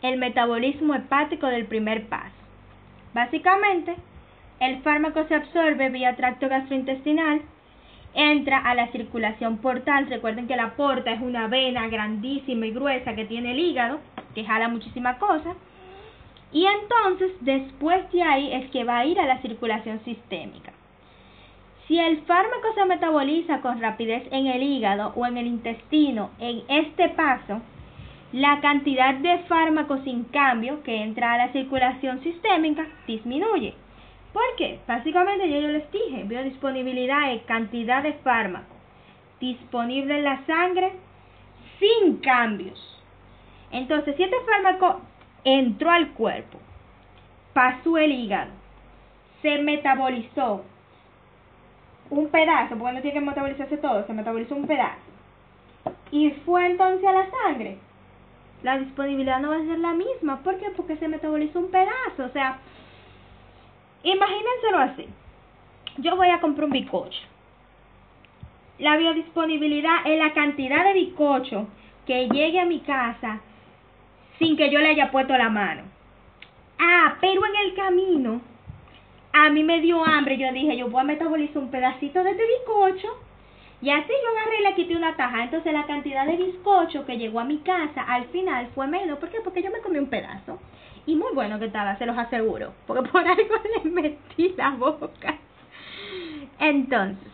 el metabolismo hepático del primer paso. Básicamente, el fármaco se absorbe vía tracto gastrointestinal, entra a la circulación portal. Recuerden que la porta es una vena grandísima y gruesa que tiene el hígado, que jala muchísimas cosas. Y entonces, después de ahí es que va a ir a la circulación sistémica. Si el fármaco se metaboliza con rapidez en el hígado o en el intestino, en este paso, la cantidad de fármaco sin cambio que entra a la circulación sistémica disminuye. ¿Por qué? Básicamente yo les dije, biodisponibilidad es cantidad de fármaco disponible en la sangre sin cambios. Entonces, si este fármaco entró al cuerpo, pasó el hígado, se metabolizó un pedazo, porque no tiene que metabolizarse todo, se metabolizó un pedazo, y fue entonces a la sangre, la disponibilidad no va a ser la misma. ¿Por qué? Porque se metabolizó un pedazo. O sea, imagínenselo así. Yo voy a comprar un bizcocho. La biodisponibilidad es la cantidad de bizcocho que llegue a mi casa sin que yo le haya puesto la mano. Pero en el camino a mí me dio hambre. Yo dije, yo voy a metabolizar un pedacito de este bizcocho. Y así yo agarré y le quité una taja. Entonces la cantidad de bizcocho que llegó a mi casa al final fue menos. ¿Por qué? Porque yo me comí un pedazo. Y muy bueno que estaba, se los aseguro. Porque por algo le metí la boca. Entonces,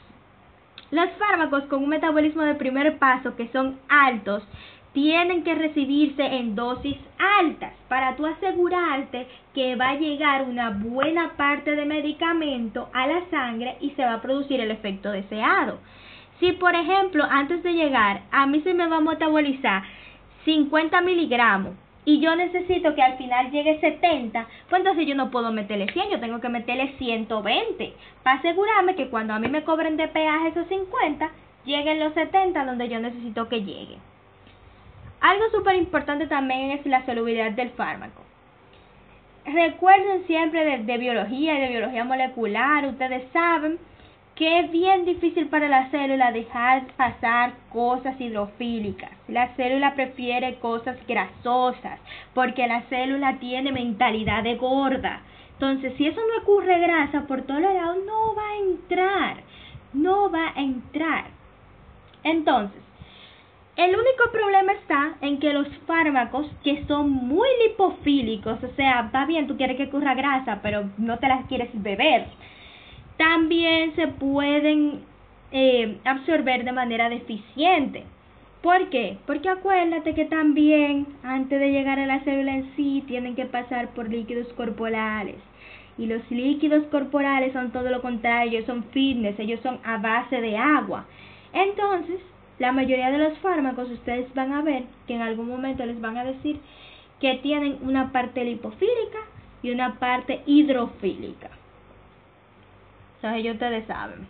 los fármacos con un metabolismo de primer paso que son altos tienen que recibirse en dosis altas para tú asegurarte que va a llegar una buena parte de medicamento a la sangre y se va a producir el efecto deseado. Si, por ejemplo, antes de llegar, a mí se me va a metabolizar 50 miligramos y yo necesito que al final llegue 70, pues entonces yo no puedo meterle 100, yo tengo que meterle 120 para asegurarme que cuando a mí me cobren de peaje esos 50, lleguen los 70 donde yo necesito que llegue. Algo súper importante también es la solubilidad del fármaco. Recuerden siempre de biología y de biología molecular, ustedes saben que es bien difícil para la célula dejar pasar cosas hidrofílicas. La célula prefiere cosas grasosas porque la célula tiene mentalidad de gorda. Entonces, si eso no ocurre grasa por todos lados, no va a entrar. Entonces, el único problema está en que los fármacos que son muy lipofílicos, o sea, va bien, tú quieres que ocurra grasa, pero no te las quieres beber, también se pueden absorber de manera deficiente. ¿Por qué? Porque acuérdate que también antes de llegar a la célula en sí tienen que pasar por líquidos corporales Y los líquidos corporales son todo lo contrario, ellos son fitness, ellos son a base de agua. Entonces, la mayoría de los fármacos ustedes van a ver que en algún momento les van a decir que tienen una parte lipofílica y una parte hidrofílica. O sea, ellos ustedes saben.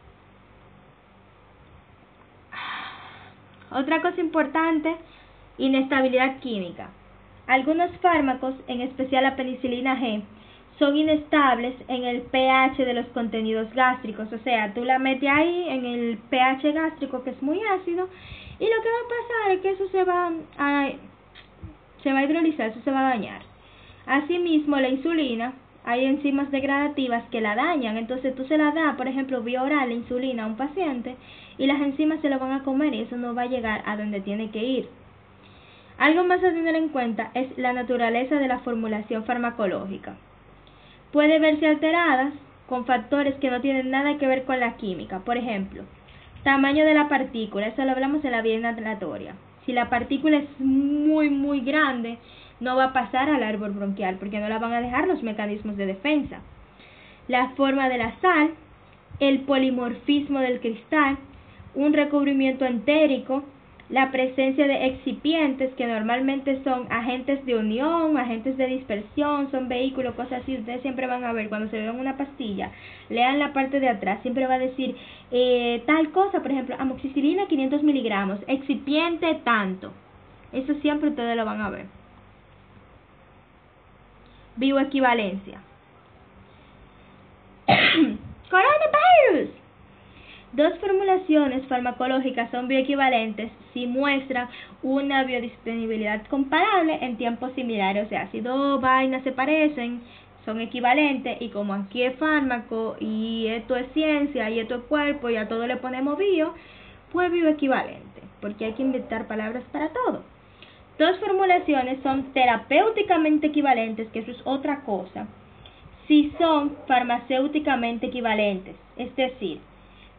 Otra cosa importante, inestabilidad química. Algunos fármacos, en especial la penicilina G, son inestables en el pH de los contenidos gástricos. O sea, tú la metes ahí en el pH gástrico, que es muy ácido, y lo que va a pasar es que eso se va a hidrolizar, eso se va a dañar. Asimismo, la insulina, hay enzimas degradativas que la dañan. Entonces tú se la das, por ejemplo, vía oral la insulina a un paciente, y las enzimas se lo van a comer y eso no va a llegar a donde tiene que ir. Algo más a tener en cuenta es la naturaleza de la formulación farmacológica. Puede verse alteradas con factores que no tienen nada que ver con la química. Por ejemplo, tamaño de la partícula, eso lo hablamos en la vía inhalatoria. Si la partícula es muy grande, no va a pasar al árbol bronquial porque no la van a dejar los mecanismos de defensa. La forma de la sal, el polimorfismo del cristal, un recubrimiento entérico, la presencia de excipientes que normalmente son agentes de unión, agentes de dispersión, son vehículos, cosas así. Ustedes siempre van a ver cuando se vean una pastilla, lean la parte de atrás, siempre va a decir tal cosa, por ejemplo, amoxicilina 500 miligramos, excipiente tanto. Eso siempre ustedes lo van a ver. Bioequivalencia. Coronavirus. Dos formulaciones farmacológicas son bioequivalentes si muestran una biodisponibilidad comparable en tiempos similares. O sea, si dos vainas se parecen, son equivalentes, y como aquí es fármaco y esto es ciencia y esto es cuerpo y a todo le ponemos bio, pues bioequivalente, porque hay que inventar palabras para todo. Dos formulaciones son terapéuticamente equivalentes, que eso es otra cosa, si son farmacéuticamente equivalentes, es decir,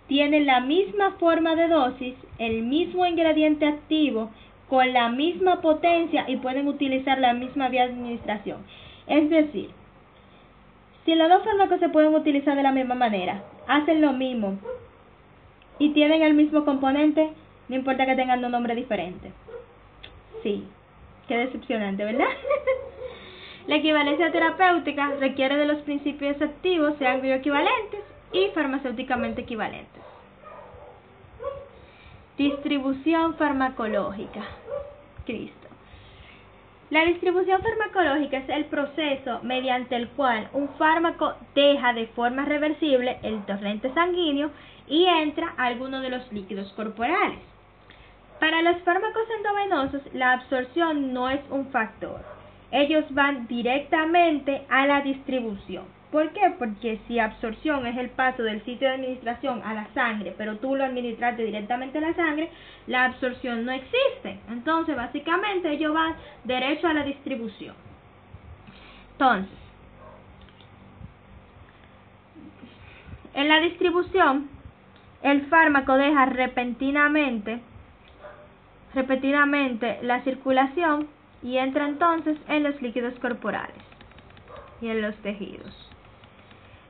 tienen la misma forma de dosis, el mismo ingrediente activo, con la misma potencia y pueden utilizar la misma vía de administración. Es decir, si los dos fármacos se pueden utilizar de la misma manera, hacen lo mismo y tienen el mismo componente, no importa que tengan un nombre diferente. Sí, qué decepcionante, ¿verdad? La equivalencia terapéutica requiere de los principios activos sean bioequivalentes y farmacéuticamente equivalentes. Distribución farmacológica. Cristo. La distribución farmacológica es el proceso mediante el cual un fármaco deja de forma reversible el torrente sanguíneo y entra a alguno de los líquidos corporales. Para los fármacos endovenosos, la absorción no es un factor. Ellos van directamente a la distribución. ¿Por qué? Porque si absorción es el paso del sitio de administración a la sangre, pero tú lo administraste directamente a la sangre, la absorción no existe. Entonces, básicamente, ellos van derecho a la distribución. Entonces, en la distribución, el fármaco deja repentinamente la circulación y entra entonces en los líquidos corporales y en los tejidos.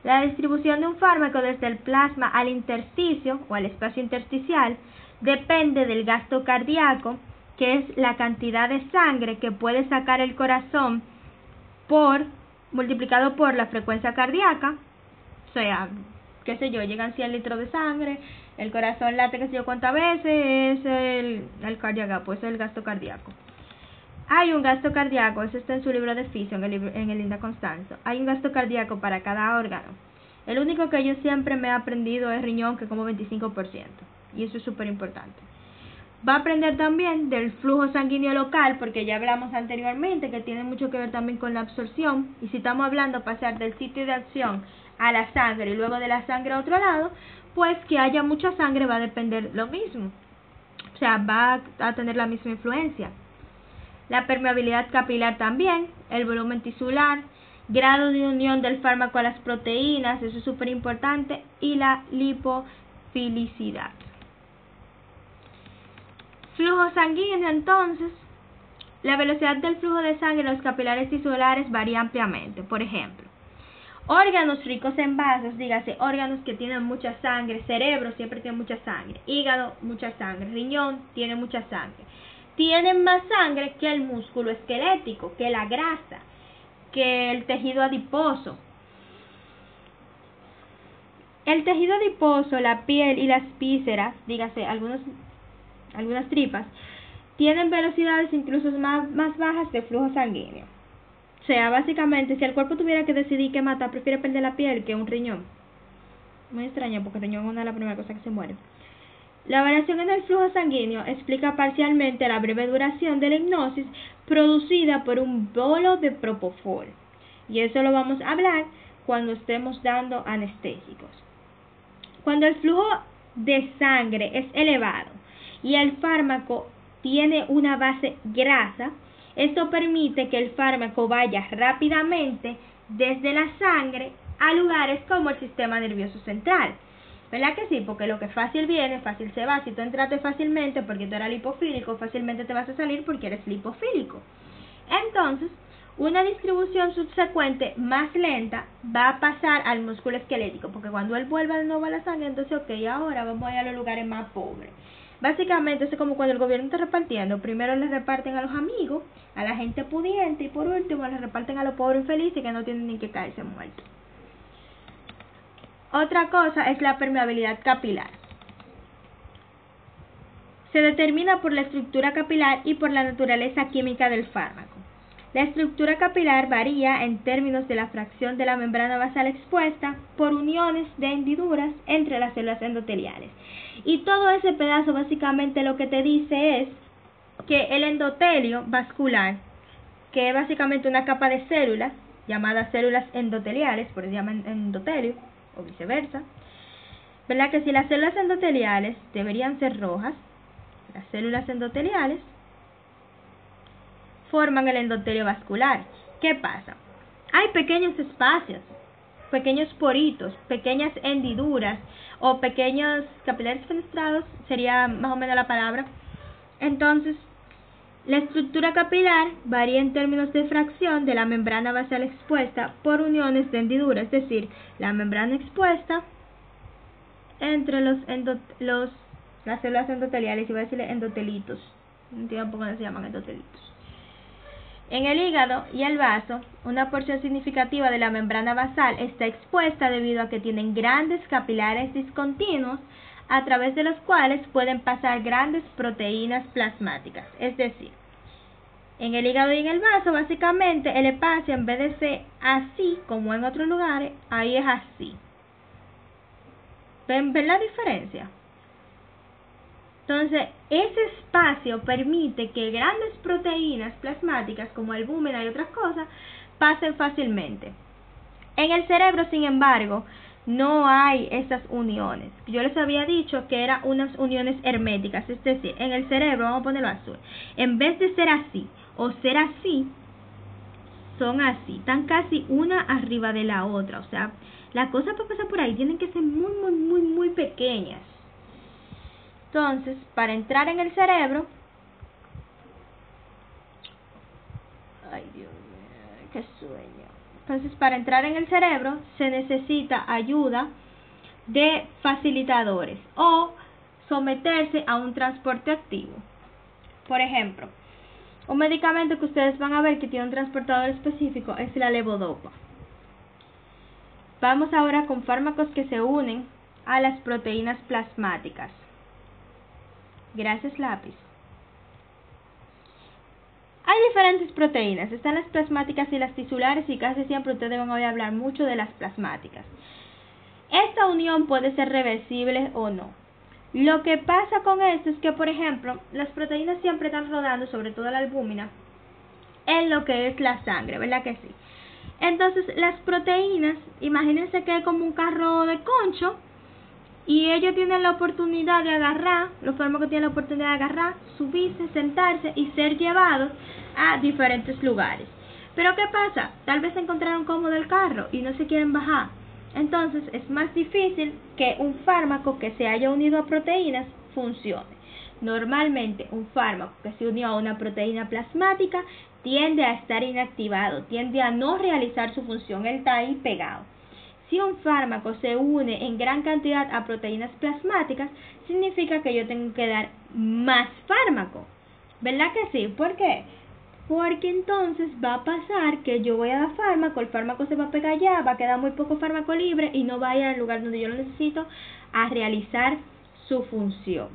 La distribución de un fármaco desde el plasma al intersticio o al espacio intersticial depende del gasto cardíaco, que es la cantidad de sangre que puede sacar el corazón multiplicado por la frecuencia cardíaca. O sea, qué sé yo, llegan 100 litros de sangre, el corazón late qué sé yo cuántas veces, es el cardíaco, pues es el gasto cardíaco. Hay un gasto cardíaco, eso está en su libro de fisio, en el Linda Constanzo. Hay un gasto cardíaco para cada órgano. El único que yo siempre me he aprendido es riñón, que es como 25%. Y eso es súper importante. Va a aprender también del flujo sanguíneo local, porque ya hablamos anteriormente que tiene mucho que ver también con la absorción. Y si estamos hablando de pasar del sitio de acción a la sangre y luego de la sangre a otro lado, pues que haya mucha sangre va a depender lo mismo. O sea, va a tener la misma influencia. La permeabilidad capilar también, el volumen tisular, grado de unión del fármaco a las proteínas, eso es súper importante, y la lipofilicidad. Flujo sanguíneo, entonces, la velocidad del flujo de sangre en los capilares tisulares varía ampliamente. Por ejemplo, Órganos ricos en vasos, dígase, órganos que tienen mucha sangre, cerebro siempre tiene mucha sangre, hígado, mucha sangre, riñón tiene mucha sangre. Tienen más sangre que el músculo esquelético, que la grasa, que el tejido adiposo. El tejido adiposo, la piel y las vísceras, dígase, algunas tripas, tienen velocidades incluso más bajas de flujo sanguíneo. O sea, básicamente, si el cuerpo tuviera que decidir qué matar, prefiere perder la piel que un riñón. Muy extraño, porque el riñón es una de las primeras cosas que se muere. La variación en el flujo sanguíneo explica parcialmente la breve duración de la hipnosis producida por un bolo de propofol. Y eso lo vamos a hablar cuando estemos dando anestésicos. Cuando el flujo de sangre es elevado y el fármaco tiene una base grasa, esto permite que el fármaco vaya rápidamente desde la sangre a lugares como el sistema nervioso central. ¿Verdad que sí? Porque lo que fácil viene, fácil se va. Si tú entraste fácilmente porque tú eras lipofílico, fácilmente te vas a salir porque eres lipofílico. Entonces, una distribución subsecuente más lenta va a pasar al músculo esquelético, porque cuando él vuelva de nuevo a la sangre, entonces, ok, ahora vamos a ir a los lugares más pobres. Básicamente, es como cuando el gobierno está repartiendo. Primero le reparten a los amigos, a la gente pudiente, y por último le reparten a los pobres infelices que no tienen ni que caerse muertos. Otra cosa es la permeabilidad capilar. Se determina por la estructura capilar y por la naturaleza química del fármaco. La estructura capilar varía en términos de la fracción de la membrana basal expuesta por uniones de hendiduras entre las células endoteliales. Y todo ese pedazo básicamente lo que te dice es que el endotelio vascular, que es básicamente una capa de células llamadas células endoteliales, por eso se llaman endotelio, o viceversa, ¿verdad? Que si las células endoteliales deberían ser rojas, las células endoteliales forman el endotelio vascular. ¿Qué pasa? Hay pequeños espacios, pequeños poritos, pequeñas hendiduras o pequeños capilares fenestrados, sería más o menos la palabra. Entonces, la estructura capilar varía en términos de fracción de la membrana basal expuesta por uniones de hendiduras, es decir, la membrana expuesta entre las células endoteliales, iba a decirle endotelitos, no entiendo por qué se llaman endotelitos. En el hígado y el vaso, una porción significativa de la membrana basal está expuesta debido a que tienen grandes capilares discontinuos a través de los cuales pueden pasar grandes proteínas plasmáticas. Es decir, en el hígado y en el vaso, básicamente, el espacio en vez de ser así, como en otros lugares, ahí es así. ¿Ven la diferencia? Entonces, ese espacio permite que grandes proteínas plasmáticas como albúmina y otras cosas pasen fácilmente. En el cerebro, sin embargo, no hay esas uniones. Yo les había dicho que eran unas uniones herméticas, es decir, en el cerebro, vamos a ponerlo azul, en vez de ser así o ser así, son así, están casi una arriba de la otra. O sea, las cosas para pasar por ahí tienen que ser muy pequeñas. Entonces, para entrar en el cerebro, ay Dios mío, qué sueño. Entonces, para entrar en el cerebro se necesita ayuda de facilitadores o someterse a un transporte activo. Por ejemplo, un medicamento que ustedes van a ver que tiene un transportador específico es la levodopa. Vamos ahora con fármacos que se unen a las proteínas plasmáticas. Gracias, lápiz. Hay diferentes proteínas, están las plasmáticas y las tisulares, y casi siempre ustedes van a oír hablar mucho de las plasmáticas. Esta unión puede ser reversible o no. Lo que pasa con esto es que, por ejemplo, las proteínas siempre están rodando, sobre todo la albúmina, en lo que es la sangre, ¿verdad que sí? Entonces, las proteínas, imagínense que es como un carro de concho, y ellos tienen la oportunidad de agarrar, los fármacos tienen la oportunidad de agarrar, subirse, sentarse y ser llevados a diferentes lugares. Pero ¿qué pasa? Tal vez se encontraron cómodo el carro y no se quieren bajar. Entonces es más difícil que un fármaco que se haya unido a proteínas funcione. Normalmente un fármaco que se unió a una proteína plasmática tiende a estar inactivado, tiende a no realizar su función, él está ahí pegado. Si un fármaco se une en gran cantidad a proteínas plasmáticas, significa que yo tengo que dar más fármaco. ¿Verdad que sí? ¿Por qué? Porque entonces va a pasar que yo voy a dar fármaco, el fármaco se va a pegar allá, va a quedar muy poco fármaco libre y no va a ir al lugar donde yo lo necesito a realizar su función.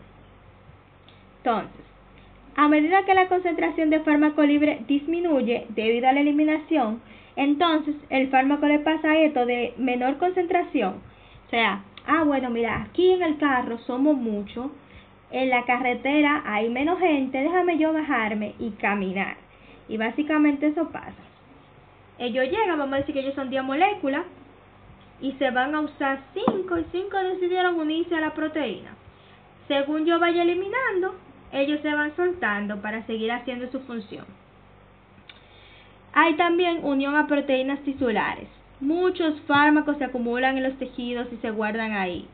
Entonces, a medida que la concentración de fármaco libre disminuye debido a la eliminación, entonces el fármaco le pasa esto de menor concentración. O sea, bueno, mira, aquí en el carro somos muchos, en la carretera hay menos gente, déjame yo bajarme y caminar. Y básicamente eso pasa. Ellos llegan, vamos a decir que ellos son 10 moléculas, y se van a usar 5, y 5 decidieron unirse a la proteína. Según yo vaya eliminando, ellos se van soltando para seguir haciendo su función. Hay también unión a proteínas tisulares. Muchos fármacos se acumulan en los tejidos y se guardan ahí.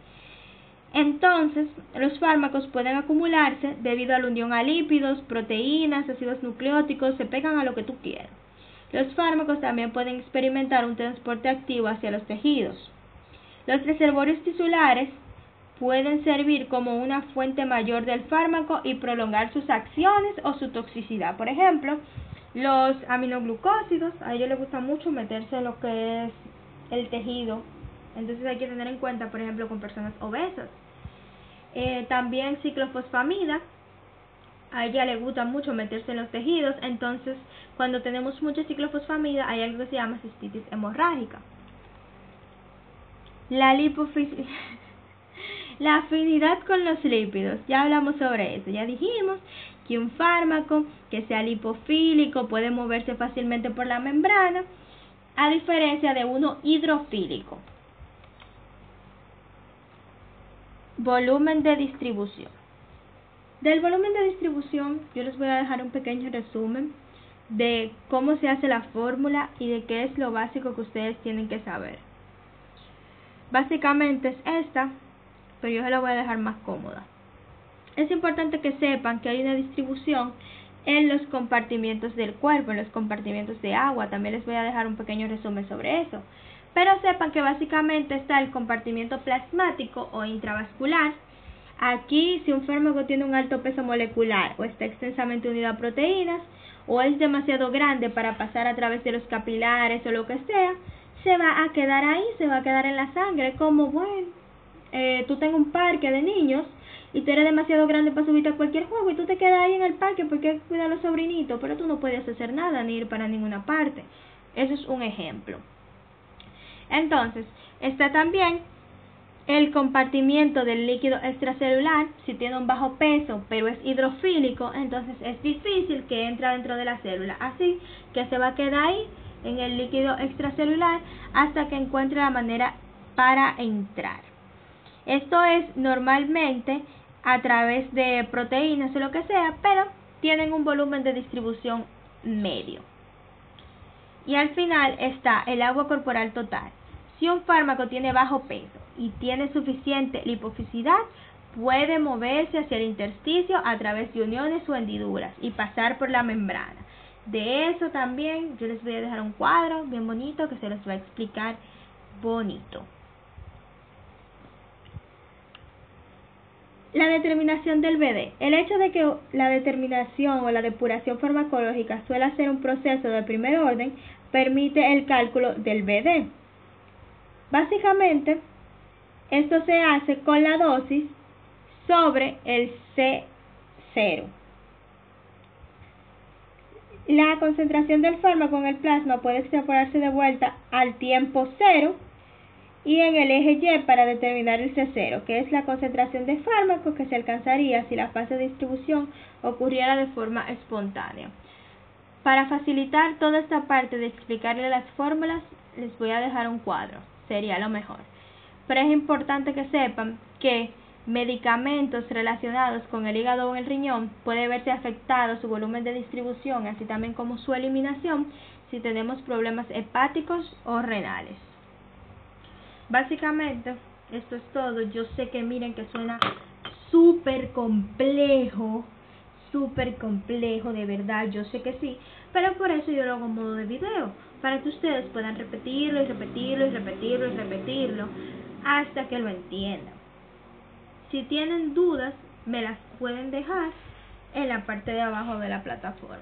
Entonces, los fármacos pueden acumularse debido a la unión a lípidos, proteínas, ácidos nucleóticos, se pegan a lo que tú quieras. Los fármacos también pueden experimentar un transporte activo hacia los tejidos. Los reservorios tisulares pueden servir como una fuente mayor del fármaco y prolongar sus acciones o su toxicidad. Por ejemplo, los aminoglucósidos, a ellos les gusta mucho meterse en lo que es el tejido. Entonces hay que tener en cuenta, por ejemplo, con personas obesas. También ciclofosfamida, a ella le gusta mucho meterse en los tejidos. Entonces, cuando tenemos mucha ciclofosfamida, hay algo que se llama cistitis hemorrágica. La afinidad con los lípidos, ya hablamos sobre eso, ya dijimos que un fármaco que sea lipofílico puede moverse fácilmente por la membrana, a diferencia de uno hidrofílico. Volumen de distribución. Del volumen de distribución, yo les voy a dejar un pequeño resumen de cómo se hace la fórmula y de qué es lo básico que ustedes tienen que saber. Básicamente es esta, pero yo se la voy a dejar más cómoda. Es importante que sepan que hay una distribución en los compartimientos del cuerpo, en los compartimientos de agua. También les voy a dejar un pequeño resumen sobre eso. Pero sepan que básicamente está el compartimiento plasmático o intravascular. Aquí, si un fármaco tiene un alto peso molecular o está extensamente unido a proteínas o es demasiado grande para pasar a través de los capilares o lo que sea, se va a quedar ahí, se va a quedar en la sangre. Como, bueno, tú tengas un parque de niños y tú eres demasiado grande para subirte a cualquier juego y tú te quedas ahí en el parque porque hay que cuidar a los sobrinitos, pero tú no puedes hacer nada ni ir para ninguna parte. Eso es un ejemplo. Entonces, está también el compartimiento del líquido extracelular. Si tiene un bajo peso pero es hidrofílico, entonces es difícil que entre dentro de la célula, así que se va a quedar ahí en el líquido extracelular hasta que encuentre la manera para entrar. Esto es normalmente a través de proteínas o lo que sea, pero tienen un volumen de distribución medio. Y al final está el agua corporal total. Si un fármaco tiene bajo peso y tiene suficiente lipoficidad, puede moverse hacia el intersticio a través de uniones o hendiduras y pasar por la membrana. De eso también yo les voy a dejar un cuadro bien bonito que se les va a explicar bonito. La determinación del BD. El hecho de que la determinación o la depuración farmacológica suele ser un proceso de primer orden permite el cálculo del BD. Básicamente, esto se hace con la dosis sobre el C0. La concentración del fármaco en el plasma puede extrapolarse de vuelta al tiempo cero y en el eje Y para determinar el C0, que es la concentración de fármaco que se alcanzaría si la fase de distribución ocurriera de forma espontánea. Para facilitar toda esta parte de explicarle las fórmulas, les voy a dejar un cuadro, sería lo mejor. Pero es importante que sepan que medicamentos relacionados con el hígado o el riñón puede verse afectado su volumen de distribución, así también como su eliminación, si tenemos problemas hepáticos o renales. Básicamente, esto es todo. Yo sé que miren que suena súper complejo, de verdad, yo sé que sí, pero por eso yo lo hago en modo de video, para que ustedes puedan repetirlo y repetirlo y repetirlo y repetirlo hasta que lo entiendan. Si tienen dudas, me las pueden dejar en la parte de abajo de la plataforma.